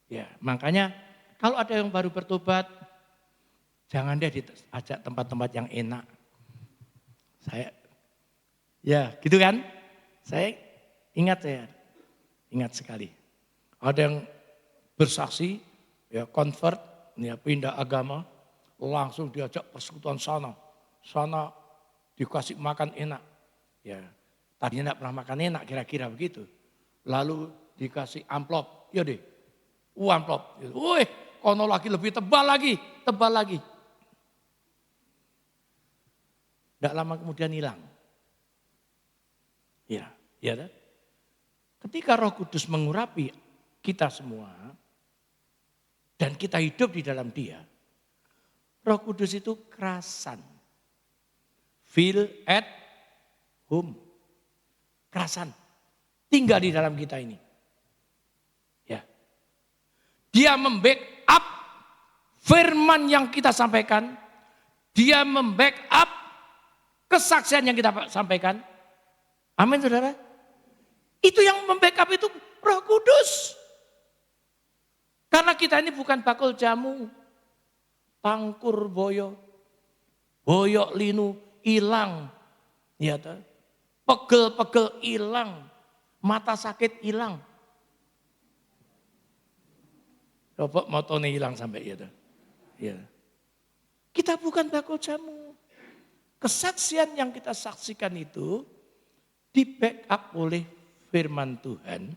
Ya, makanya kalau ada yang baru bertobat, jangan dia diajak tempat-tempat yang enak. Ya gitu kan? Saya ingat sekali. Ada yang bersaksi, ya convert, ya pindah agama, langsung diajak persekutuan sana dikasih makan enak. Ya tadinya tidak pernah makan enak, kira-kira begitu. Lalu dikasih amplop, ya deh, amplop. Wih, kono lagi lebih tebal lagi. Tidak lama kemudian hilang. Ya. Ketika Roh Kudus mengurapi kita semua dan kita hidup di dalam Dia, Roh Kudus itu kerasan. Feel at home. Kerasan. Tinggal di dalam kita ini. Ya. Dia membackup firman yang kita sampaikan. Dia membackup kesaksian yang kita sampaikan. Amin, saudara. Itu yang membackup itu Roh Kudus. Karena kita ini bukan bakul jamu. Tangkur boyo. Boyok linu hilang. Ya, pegel-pegel hilang. Mata sakit hilang. Coba motone hilang sampai ya. Ya. Kita bukan bakul jamu. Kesaksian yang kita saksikan itu di backup oleh firman Tuhan.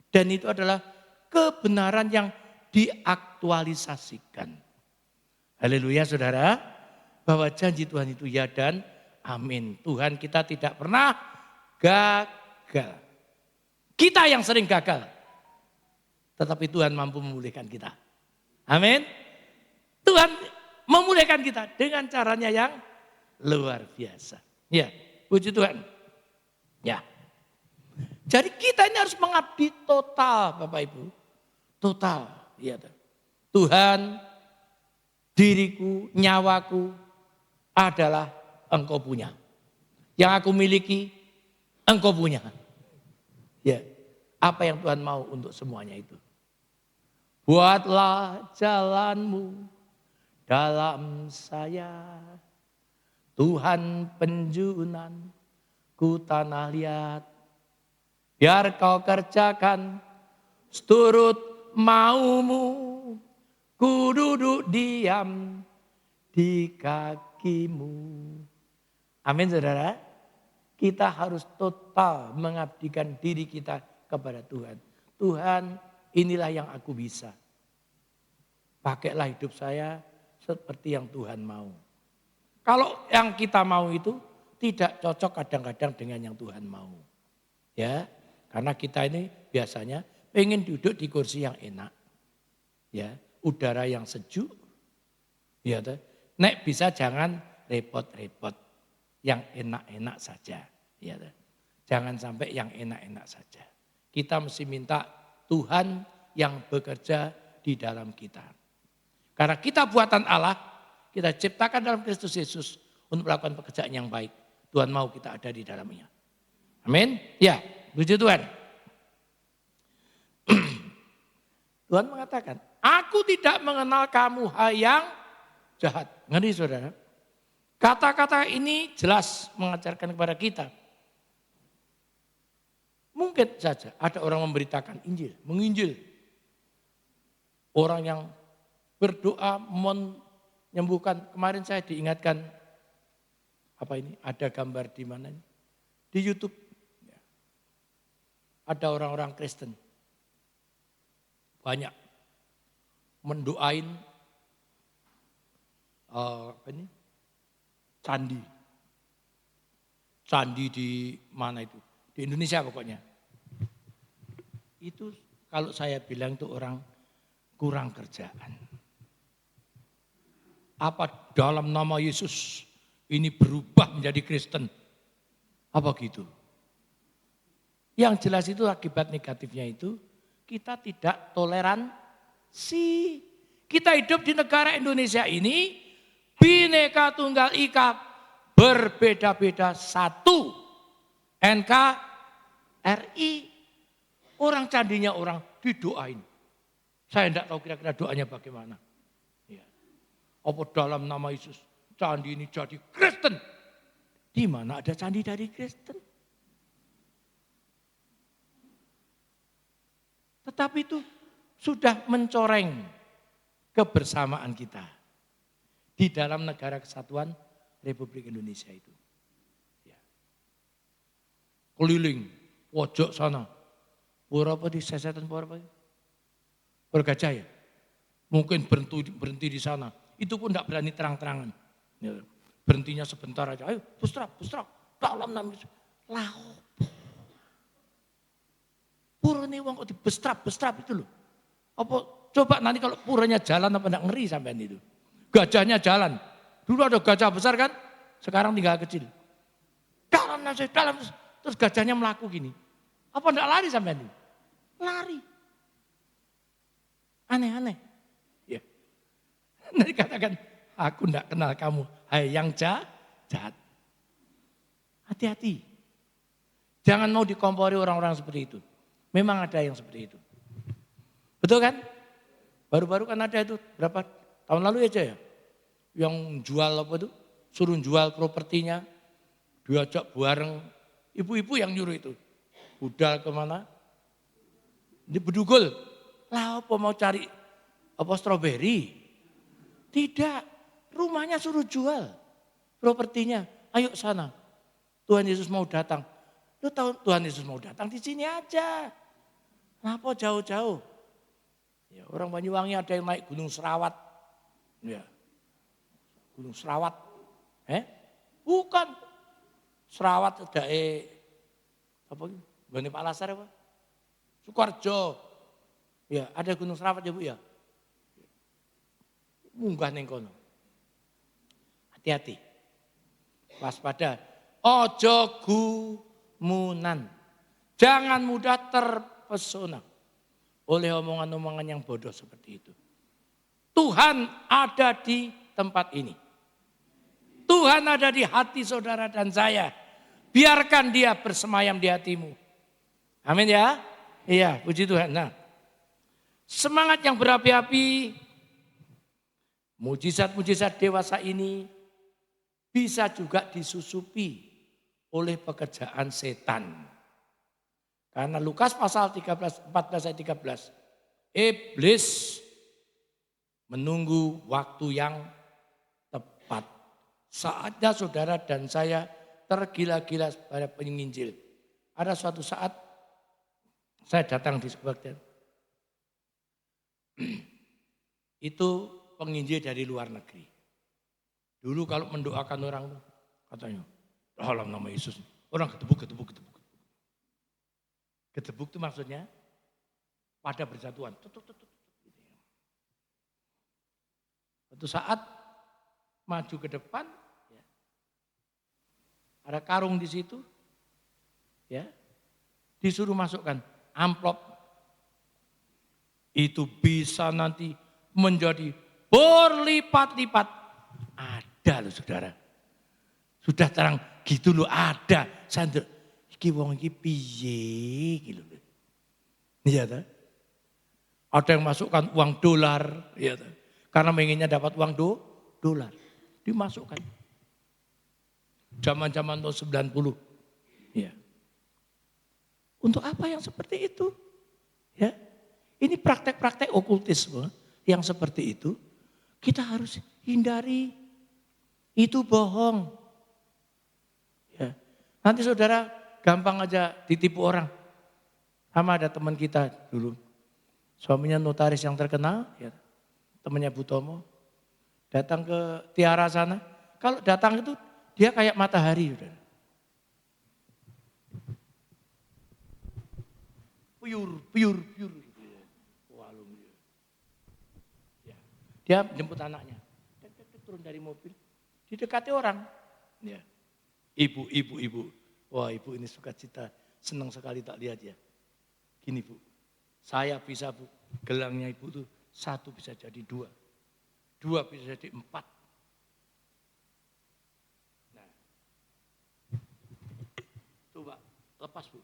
Dan itu adalah kebenaran yang diaktualisasikan. Haleluya saudara. Bahwa janji Tuhan itu ya dan amin. Tuhan kita tidak pernah gagal. Kita yang sering gagal. Tetapi Tuhan mampu memulihkan kita. Amin. Tuhan memulihkan kita dengan caranya yang luar biasa. Ya, puji Tuhan. Ya. Jadi kita ini harus mengabdi total Bapak Ibu. Total. Ya. Tuhan, diriku, nyawaku adalah Engkau punya. Yang aku miliki, Engkau punya. Ya, apa yang Tuhan mau untuk semuanya itu. Buatlah jalanmu dalam saya. Tuhan penjunan ku tanah liat. Biar kau kerjakan seturut maumu. Ku duduk diam di kakimu. Amin saudara. Kita harus total mengabdikan diri kita kepada Tuhan. Tuhan, inilah yang aku bisa. Pakailah hidup saya seperti yang Tuhan mau. Kalau yang kita mau itu tidak cocok kadang-kadang dengan yang Tuhan mau. Ya, karena kita ini biasanya pengen duduk di kursi yang enak. Ya, udara yang sejuk. Ya, nek bisa jangan repot-repot. Yang enak-enak saja. Ya, jangan sampai yang enak-enak saja. Kita mesti minta Tuhan yang bekerja di dalam kita. Karena kita buatan Allah, kita ciptakan dalam Kristus Yesus untuk melakukan pekerjaan yang baik. Tuhan mau kita ada di dalamnya. Amin. Ya, puji Tuhan. Tuhan mengatakan, aku tidak mengenal kamu hai yang jahat. Ngerti saudara? Kata-kata ini jelas mengajarkan kepada kita. Mungkin saja ada orang memberitakan Injil, menginjil. Orang yang berdoa menyembuhkan. Kemarin saya diingatkan, apa ini? Ada gambar di mana? Di YouTube. Ada orang-orang Kristen. Banyak. Mendoain apa ini? Candi. Candi di mana itu? Di Indonesia pokoknya. Itu kalau saya bilang itu orang kurang kerjaan. Apa dalam nama Yesus ini berubah menjadi Kristen? Apa gitu? Yang jelas itu akibat negatifnya itu kita tidak toleransi. Kita hidup di negara Indonesia ini Bhinneka Tunggal Ika, berbeda-beda satu. NKRI. Orang candinya orang didoain. Saya tidak tahu kira-kira doanya bagaimana. Ya. Apa dalam nama Yesus candi ini jadi Kristen? Di mana ada candi dari Kristen? Tetapi itu sudah mencoreng kebersamaan kita di dalam negara kesatuan Republik Indonesia itu. Ya. Keliling, pojok sana. Pura apa di sesetan pura apa? Bergajah ya. Mungkin berhenti di sana. Itu pun tidak berani terang-terangan. Ya. Berhentinya sebentar aja. Ayo, pustrap. Dalam nama Yesus. Lau. pura nih wong kok dibestrap itu loh. Apa coba nanti kalau puranya jalan apa enggak ngeri sampean itu. Gajahnya jalan. Dulu ada gajah besar kan, sekarang tinggal kecil. Dalam, terus gajahnya melaku gini. Apa enggak lari sampean itu? Lari. Aneh-aneh. Ya. Nanti katakan, aku enggak kenal kamu, hai yang jahat. Hati-hati. Jangan mau dikompori orang-orang seperti itu. Memang ada yang seperti itu. Betul kan? Baru-baru kan ada itu, berapa tahun lalu aja ya. Yang jual apa itu, suruh jual propertinya. Diajak bareng, ibu-ibu yang nyuruh itu. Budal kemana? Di Bedugul. Lah apa mau cari apa stroberi? Tidak, rumahnya suruh jual propertinya. Ayo sana, Tuhan Yesus mau datang. Lu tahu Tuhan Yesus mau datang di sini aja. Kenapa jauh-jauh? Ya, orang Banyuwangi ada yang naik Gunung Serawat. Ya. Gunung Serawat. Bukan. Serawat ada apa? Gone Pak Lasar apa? Sukoharjo. Ya, ada Gunung Serawat ya Bu ya. Munggah ning kono. Hati-hati. Waspada. Ojo gumunan. Jangan mudah terpesona oleh omongan-omongan yang bodoh seperti itu. Tuhan ada di tempat ini. Tuhan ada di hati saudara dan saya. Biarkan dia bersemayam di hatimu. Amin ya. Iya, puji Tuhan. Nah, semangat yang berapi-api, mujizat-mujizat dewasa ini bisa juga disusupi oleh pekerjaan setan. Karena Lukas pasal 14 ayat 13. Iblis menunggu waktu yang tepat. Saatnya saudara dan saya tergila-gila pada penginjil. Ada suatu saat saya datang di sebuah itu penginjil dari luar negeri. Dulu kalau mendoakan orang katanya, dalam nama Yesus, orang gedebuk. Gedebuk itu maksudnya pada berjatuhan. Suatu saat maju ke depan, ya, ada karung di situ, ya, disuruh masukkan amplop. Itu bisa nanti menjadi berlipat-lipat. Ada loh saudara. Sudah terang gitu loh ada. Saya iki wong iki piye iki lho. Iya ta? Ada yang masukkan uang dolar, iya ta? Karena menginginnya dapat uang dolar. Dimasukkan. Zaman-zaman tahun 90. Ya. Untuk apa yang seperti itu? Ya. Ini praktek-praktek okultisme yang seperti itu kita harus hindari. Itu bohong. Ya. Nanti saudara gampang aja ditipu orang. Sama ada teman kita dulu. Suaminya notaris yang terkenal, ya, temannya Bu Tomo. Datang ke Tiara sana. Kalau datang itu dia kayak matahari. Pure. Ya. Dia jemput anaknya. Turun dari mobil. Didekati orang. Ya. Ibu. Wah ibu ini sukacita. Senang sekali tak lihat ya. Gini Bu. Saya bisa Bu. Gelangnya ibu tuh 1 bisa jadi 2. 2 bisa jadi 4. Nah. Coba lepas Bu.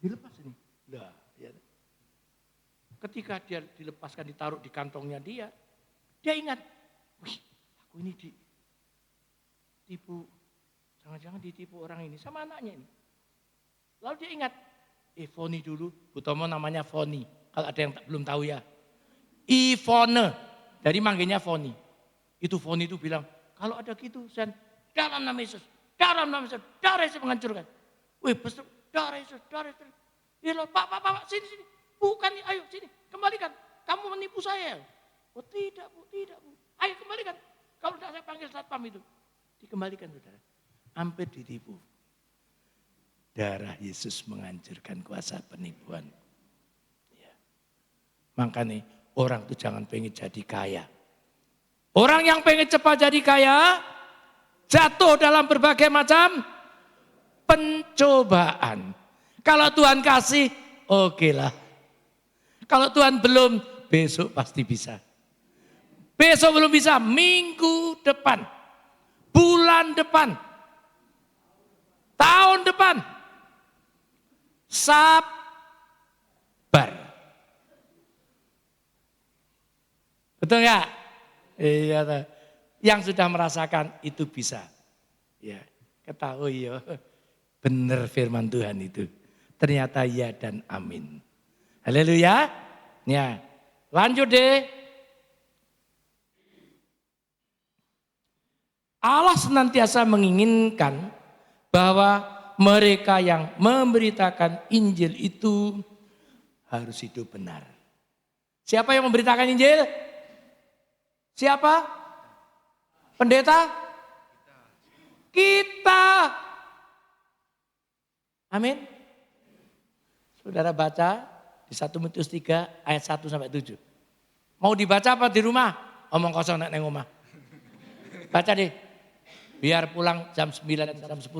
Dilepas ini. Nah, ya. Ketika dia dilepaskan ditaruh di kantongnya dia ingat. Wih aku ini ditipu. Jangan-jangan ditipu orang ini sama anaknya ini. Lalu dia ingat, Foni dulu, Bu Tomo namanya Foni. Kalau ada yang belum tahu ya. Ivone, dari manggilnya Foni. Itu Foni itu bilang, kalau ada gitu, dalam nama Yesus, darah Yesus menghancurkan. Wih, darah Yesus. Ya loh, Pak, sini. Bukan, ayo sini, kembalikan. Kamu menipu saya. Oh tidak Bu. Ayo kembalikan. Kalau tidak saya panggil satpam itu. Dikembalikan saudara. Hampir ditipu. Darah Yesus menghancurkan kuasa penipuan. Ya. Makanya orang itu jangan pengen jadi kaya. Orang yang pengen cepat jadi kaya, jatuh dalam berbagai macam pencobaan. Kalau Tuhan kasih, oke lah. Kalau Tuhan belum, besok pasti bisa. Besok belum bisa, minggu depan, bulan depan, tahun depan. Sabar. Betul nggak? Iya. Yang sudah merasakan itu bisa. Ya, ketahui ya. Benar firman Tuhan itu. Ternyata ya dan amin. Haleluya. Ya. Lanjut deh. Allah senantiasa menginginkan bahwa mereka yang memberitakan Injil itu harus hidup benar. Siapa yang memberitakan Injil? Siapa? Pendeta? Kita. Amin. Saudara baca di 1 Timotius 3 ayat 1 sampai 7. Mau dibaca apa di rumah? Omong kosong nek neng omah. Baca deh. Biar pulang jam 9 dan jam 10.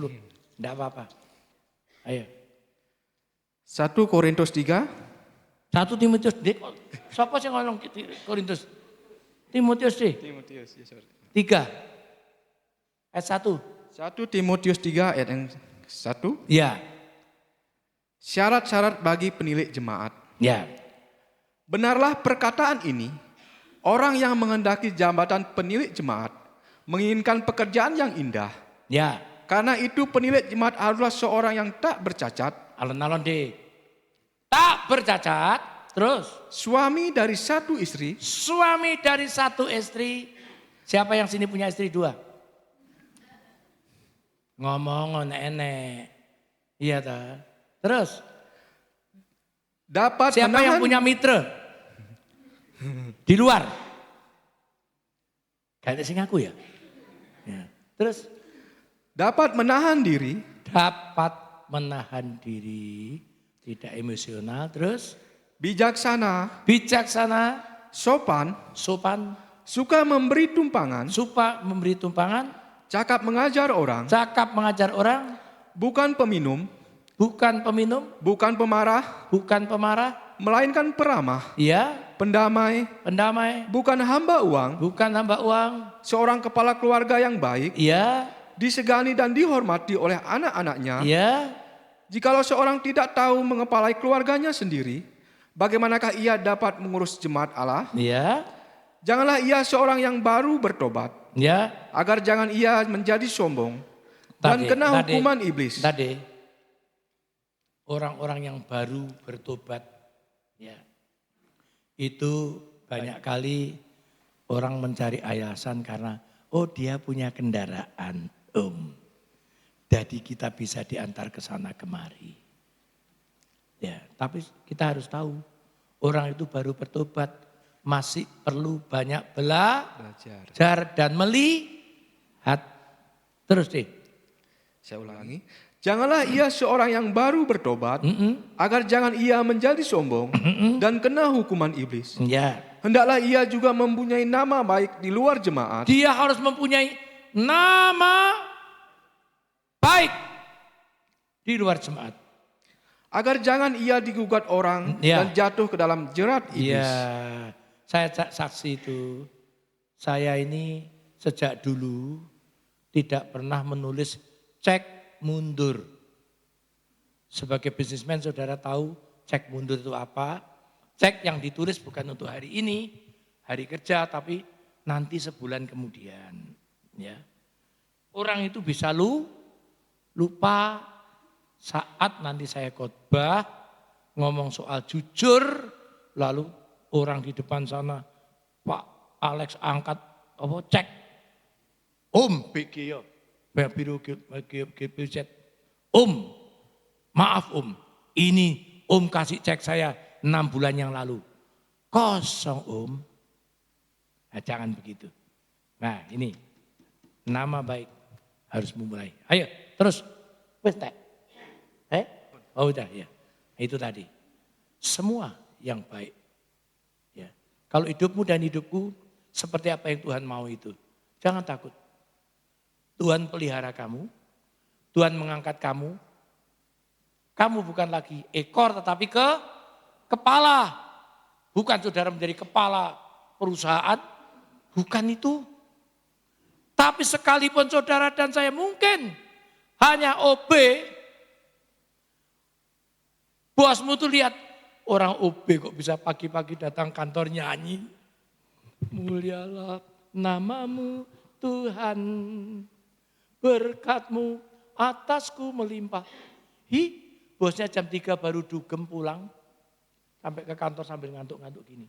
Tidak apa-apa. Ayo. 1 Korintus 3. 1 Timotius. Siapa sih ngomong Korintus? Timotius deh. Timotius, ya sorry. 3. Ayat 1. 1 Timotius 3 ayat yang 1. Ya. Syarat-syarat bagi penilik jemaat. Ya. Benarlah perkataan ini, orang yang menghendaki jabatan penilik jemaat menginginkan pekerjaan yang indah. Ya. Karena itu penilik jemaat adalah seorang yang tak bercacat, Alon-alon deh. Tak bercacat. Terus. suami dari satu istri, Suami dari satu istri. Siapa yang sini punya istri 2? Ngomong enek. Iya ta. Terus. dapat Siapa yang menahan punya mitra? Di luar. Kayaknya sing aku ya. Ya. Terus. dapat menahan diri, Dapat menahan diri. Tidak emosional. Terus. bijaksana, Bijaksana. sopan, Sopan. suka memberi tumpangan, Suka memberi tumpangan. cakap mengajar orang, Cakap mengajar orang. bukan peminum, Bukan peminum. bukan pemarah, Bukan pemarah. melainkan peramah, Ya. pendamai, Pendamai. bukan hamba uang, Bukan hamba uang. seorang kepala keluarga yang baik, Ya. disegani dan dihormati oleh anak-anaknya. Ya. Jikalau seorang tidak tahu mengepalai keluarganya sendiri, bagaimanakah ia dapat mengurus jemaat Allah? Ya. Janganlah ia seorang yang baru bertobat, Ya. agar jangan ia menjadi sombong dan kena hukuman iblis. Tadi. Orang-orang yang baru bertobat. Ya. Itu banyak kali orang mencari alasan karena oh dia punya kendaraan. Jadi kita bisa diantar ke sana kemari. Ya, tapi kita harus tahu orang itu baru bertobat masih perlu banyak belajar dan melihat. Terus deh. Saya ulangi. Janganlah ia seorang yang baru bertobat, agar jangan ia menjadi sombong dan kena hukuman iblis. Ya. Hendaklah ia juga mempunyai nama baik di luar jemaat, Dia harus mempunyai nama baik di luar jemaat. agar jangan ia digugat orang dan jatuh ke dalam jerat iblis. Iya, saya saksi itu. Saya ini sejak dulu tidak pernah menulis cek mundur. Sebagai bisnismen saudara tahu cek mundur itu apa? Cek yang ditulis bukan untuk hari ini, hari kerja, tapi nanti sebulan kemudian. Ya. Orang itu bisa lupa saat nanti saya khotbah ngomong soal jujur, lalu orang di depan sana, Pak Alex angkat apa cek, BG ya, biru GPZ, maaf ini kasih cek saya 6 bulan yang lalu, kosong nah, jangan begitu. Nah ini nama baik harus memulai. Ayo terus, wes tek. Oh udah ya, itu tadi. Semua yang baik. Ya. Kalau hidupmu dan hidupku seperti apa yang Tuhan mau itu. Jangan takut. Tuhan pelihara kamu. Tuhan mengangkat kamu. Kamu bukan lagi ekor tetapi kepala. Bukan saudara menjadi kepala perusahaan. Bukan itu. Tapi sekalipun saudara dan saya mungkin hanya OB. Bosmu tuh lihat orang OB kok bisa pagi-pagi datang kantor nyanyi. Mulialah namamu Tuhan, berkat-Mu atasku melimpah. Bosnya jam 3 baru dugem pulang. Sampai ke kantor sambil ngantuk-ngantuk gini.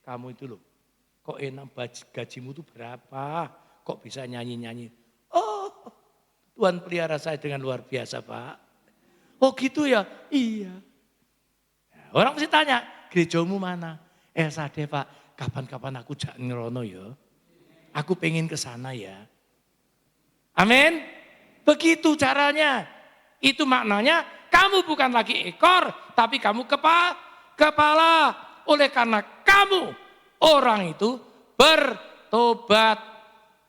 Kamu itu loh, kok enak gajimu tuh berapa? Kok bisa nyanyi-nyanyi? Oh, Tuhan pelihara saya dengan luar biasa Pak. Oh gitu ya? Iya. Orang mesti tanya, gerejamu mana? Sade Pak, kapan-kapan aku jak ngerono ya. Aku pengen ke sana ya. Amin. Begitu caranya. Itu maknanya kamu bukan lagi ekor, tapi kamu kepala. Oleh karena kamu orang itu bertobat.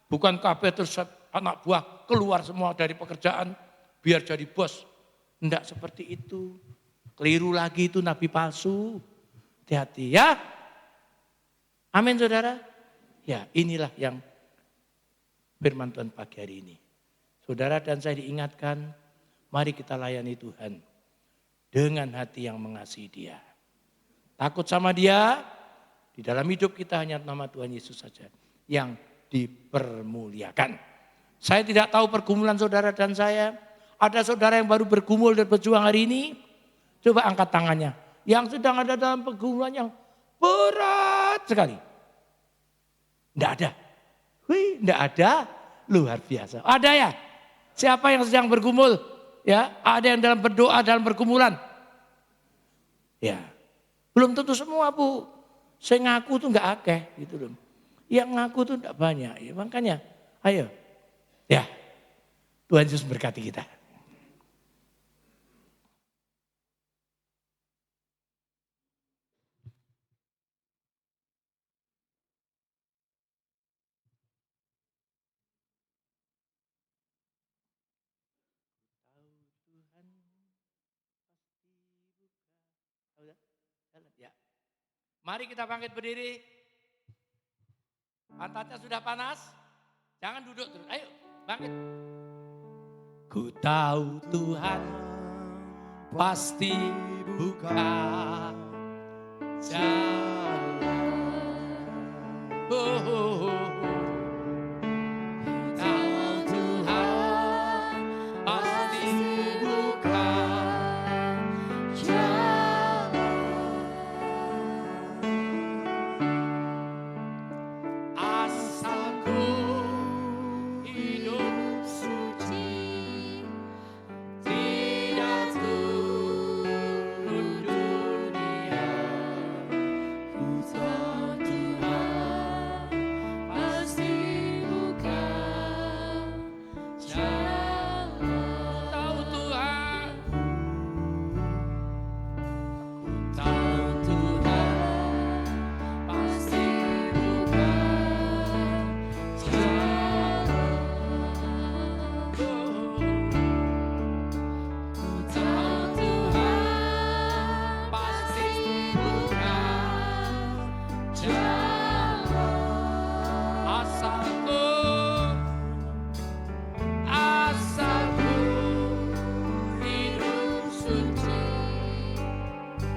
Bukan kabeh terus anak buah keluar semua dari pekerjaan biar jadi bos. Enggak seperti itu. Keliru lagi itu nabi palsu. Hati-hati ya. Amin saudara. Ya inilah yang firman Tuhan pagi hari ini. Saudara dan saya diingatkan, mari kita layani Tuhan dengan hati yang mengasihi Dia. Takut sama Dia, di dalam hidup kita hanya nama Tuhan Yesus saja yang dipermuliakan. Saya tidak tahu pergumulan saudara dan saya. Ada saudara yang baru bergumul dan berjuang hari ini, coba angkat tangannya. Yang sedang ada dalam pergumulan yang berat sekali. Tidak ada. Tidak ada. Luar biasa. Ada ya? Siapa yang sedang bergumul? Ya, ada yang dalam berdoa dalam pergumulan. Ya, belum tentu semua Bu. Saya ngaku tuh nggak akeh gitu loh. Yang ngaku tuh tidak banyak. Ya, makanya, ayo. Ya, Tuhan Yesus berkati kita. Ya. Mari kita bangkit berdiri. Pantatnya sudah panas. Jangan duduk terus. Ayo bangkit. Ku tahu Tuhan pasti buka jalan. Tahu Tuhan pasti buka jalan. Asalku hidup suci, tidak turun dunia. Ku tahu Tuhan pasti buka jalan. Tahu Tuhan, tahu Tuhan pasti buka jalan. Ku tahu Tuhan pasti buka jalan. Asalku hidup suci,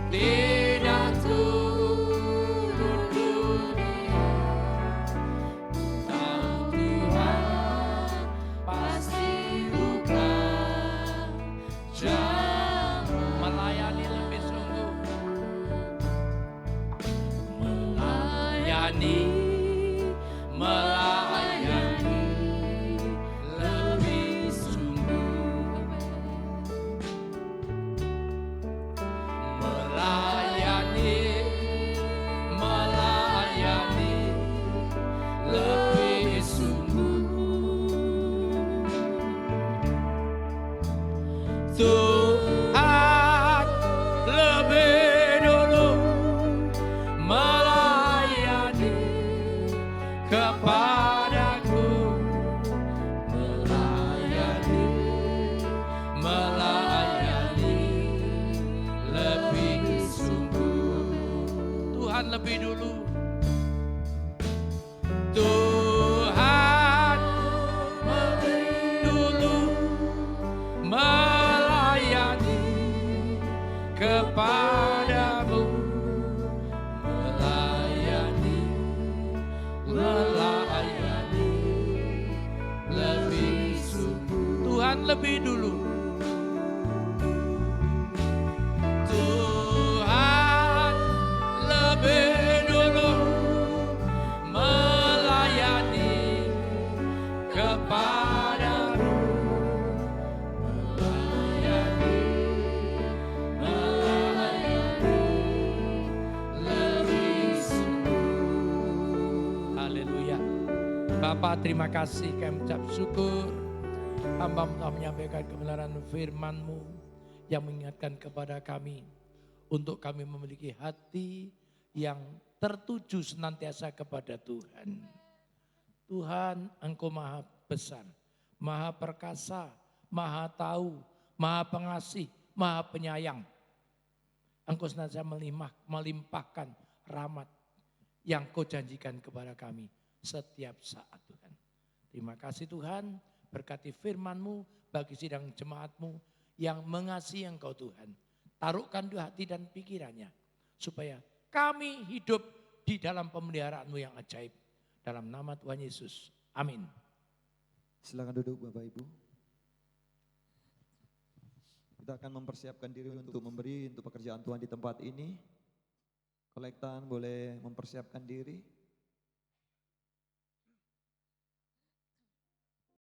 tidak turun dunia. Tahu Tuhan pasti buka jalan. Melayani lebih sungguh. Melayani lebih sungguh. Melayani lebih sungguh. Tuhan Tuhan lebih dulu. Tuhan lebih dulu melayani kepadamu, melayani lebih sungguh. Tuhan lebih dulu. Tuhan lebih dulu melayani kepadamu, melayani lebih sungguh. Haleluya. Bapak, terima kasih, kami ucap syukur. Hamba telah menyampaikan kebenaran firman-Mu yang mengingatkan kepada kami untuk kami memiliki hati yang tertuju senantiasa kepada Tuhan. Tuhan, Engkau maha besar, maha perkasa, maha tahu, maha pengasih, maha penyayang. Engkau senantiasa melimpahkan rahmat yang Kau janjikan kepada kami setiap saat, Tuhan. Terima kasih Tuhan, berkati firman-Mu bagi sidang jemaat-Mu yang mengasihi Engkau Tuhan. Taruhkan di hati dan pikirannya supaya kami hidup di dalam pemeliharaan-Mu yang ajaib. Dalam nama Tuhan Yesus. Amin. Silakan duduk Bapak Ibu. Kita akan mempersiapkan diri untuk memberi untuk pekerjaan Tuhan di tempat ini. Kolektan boleh mempersiapkan diri.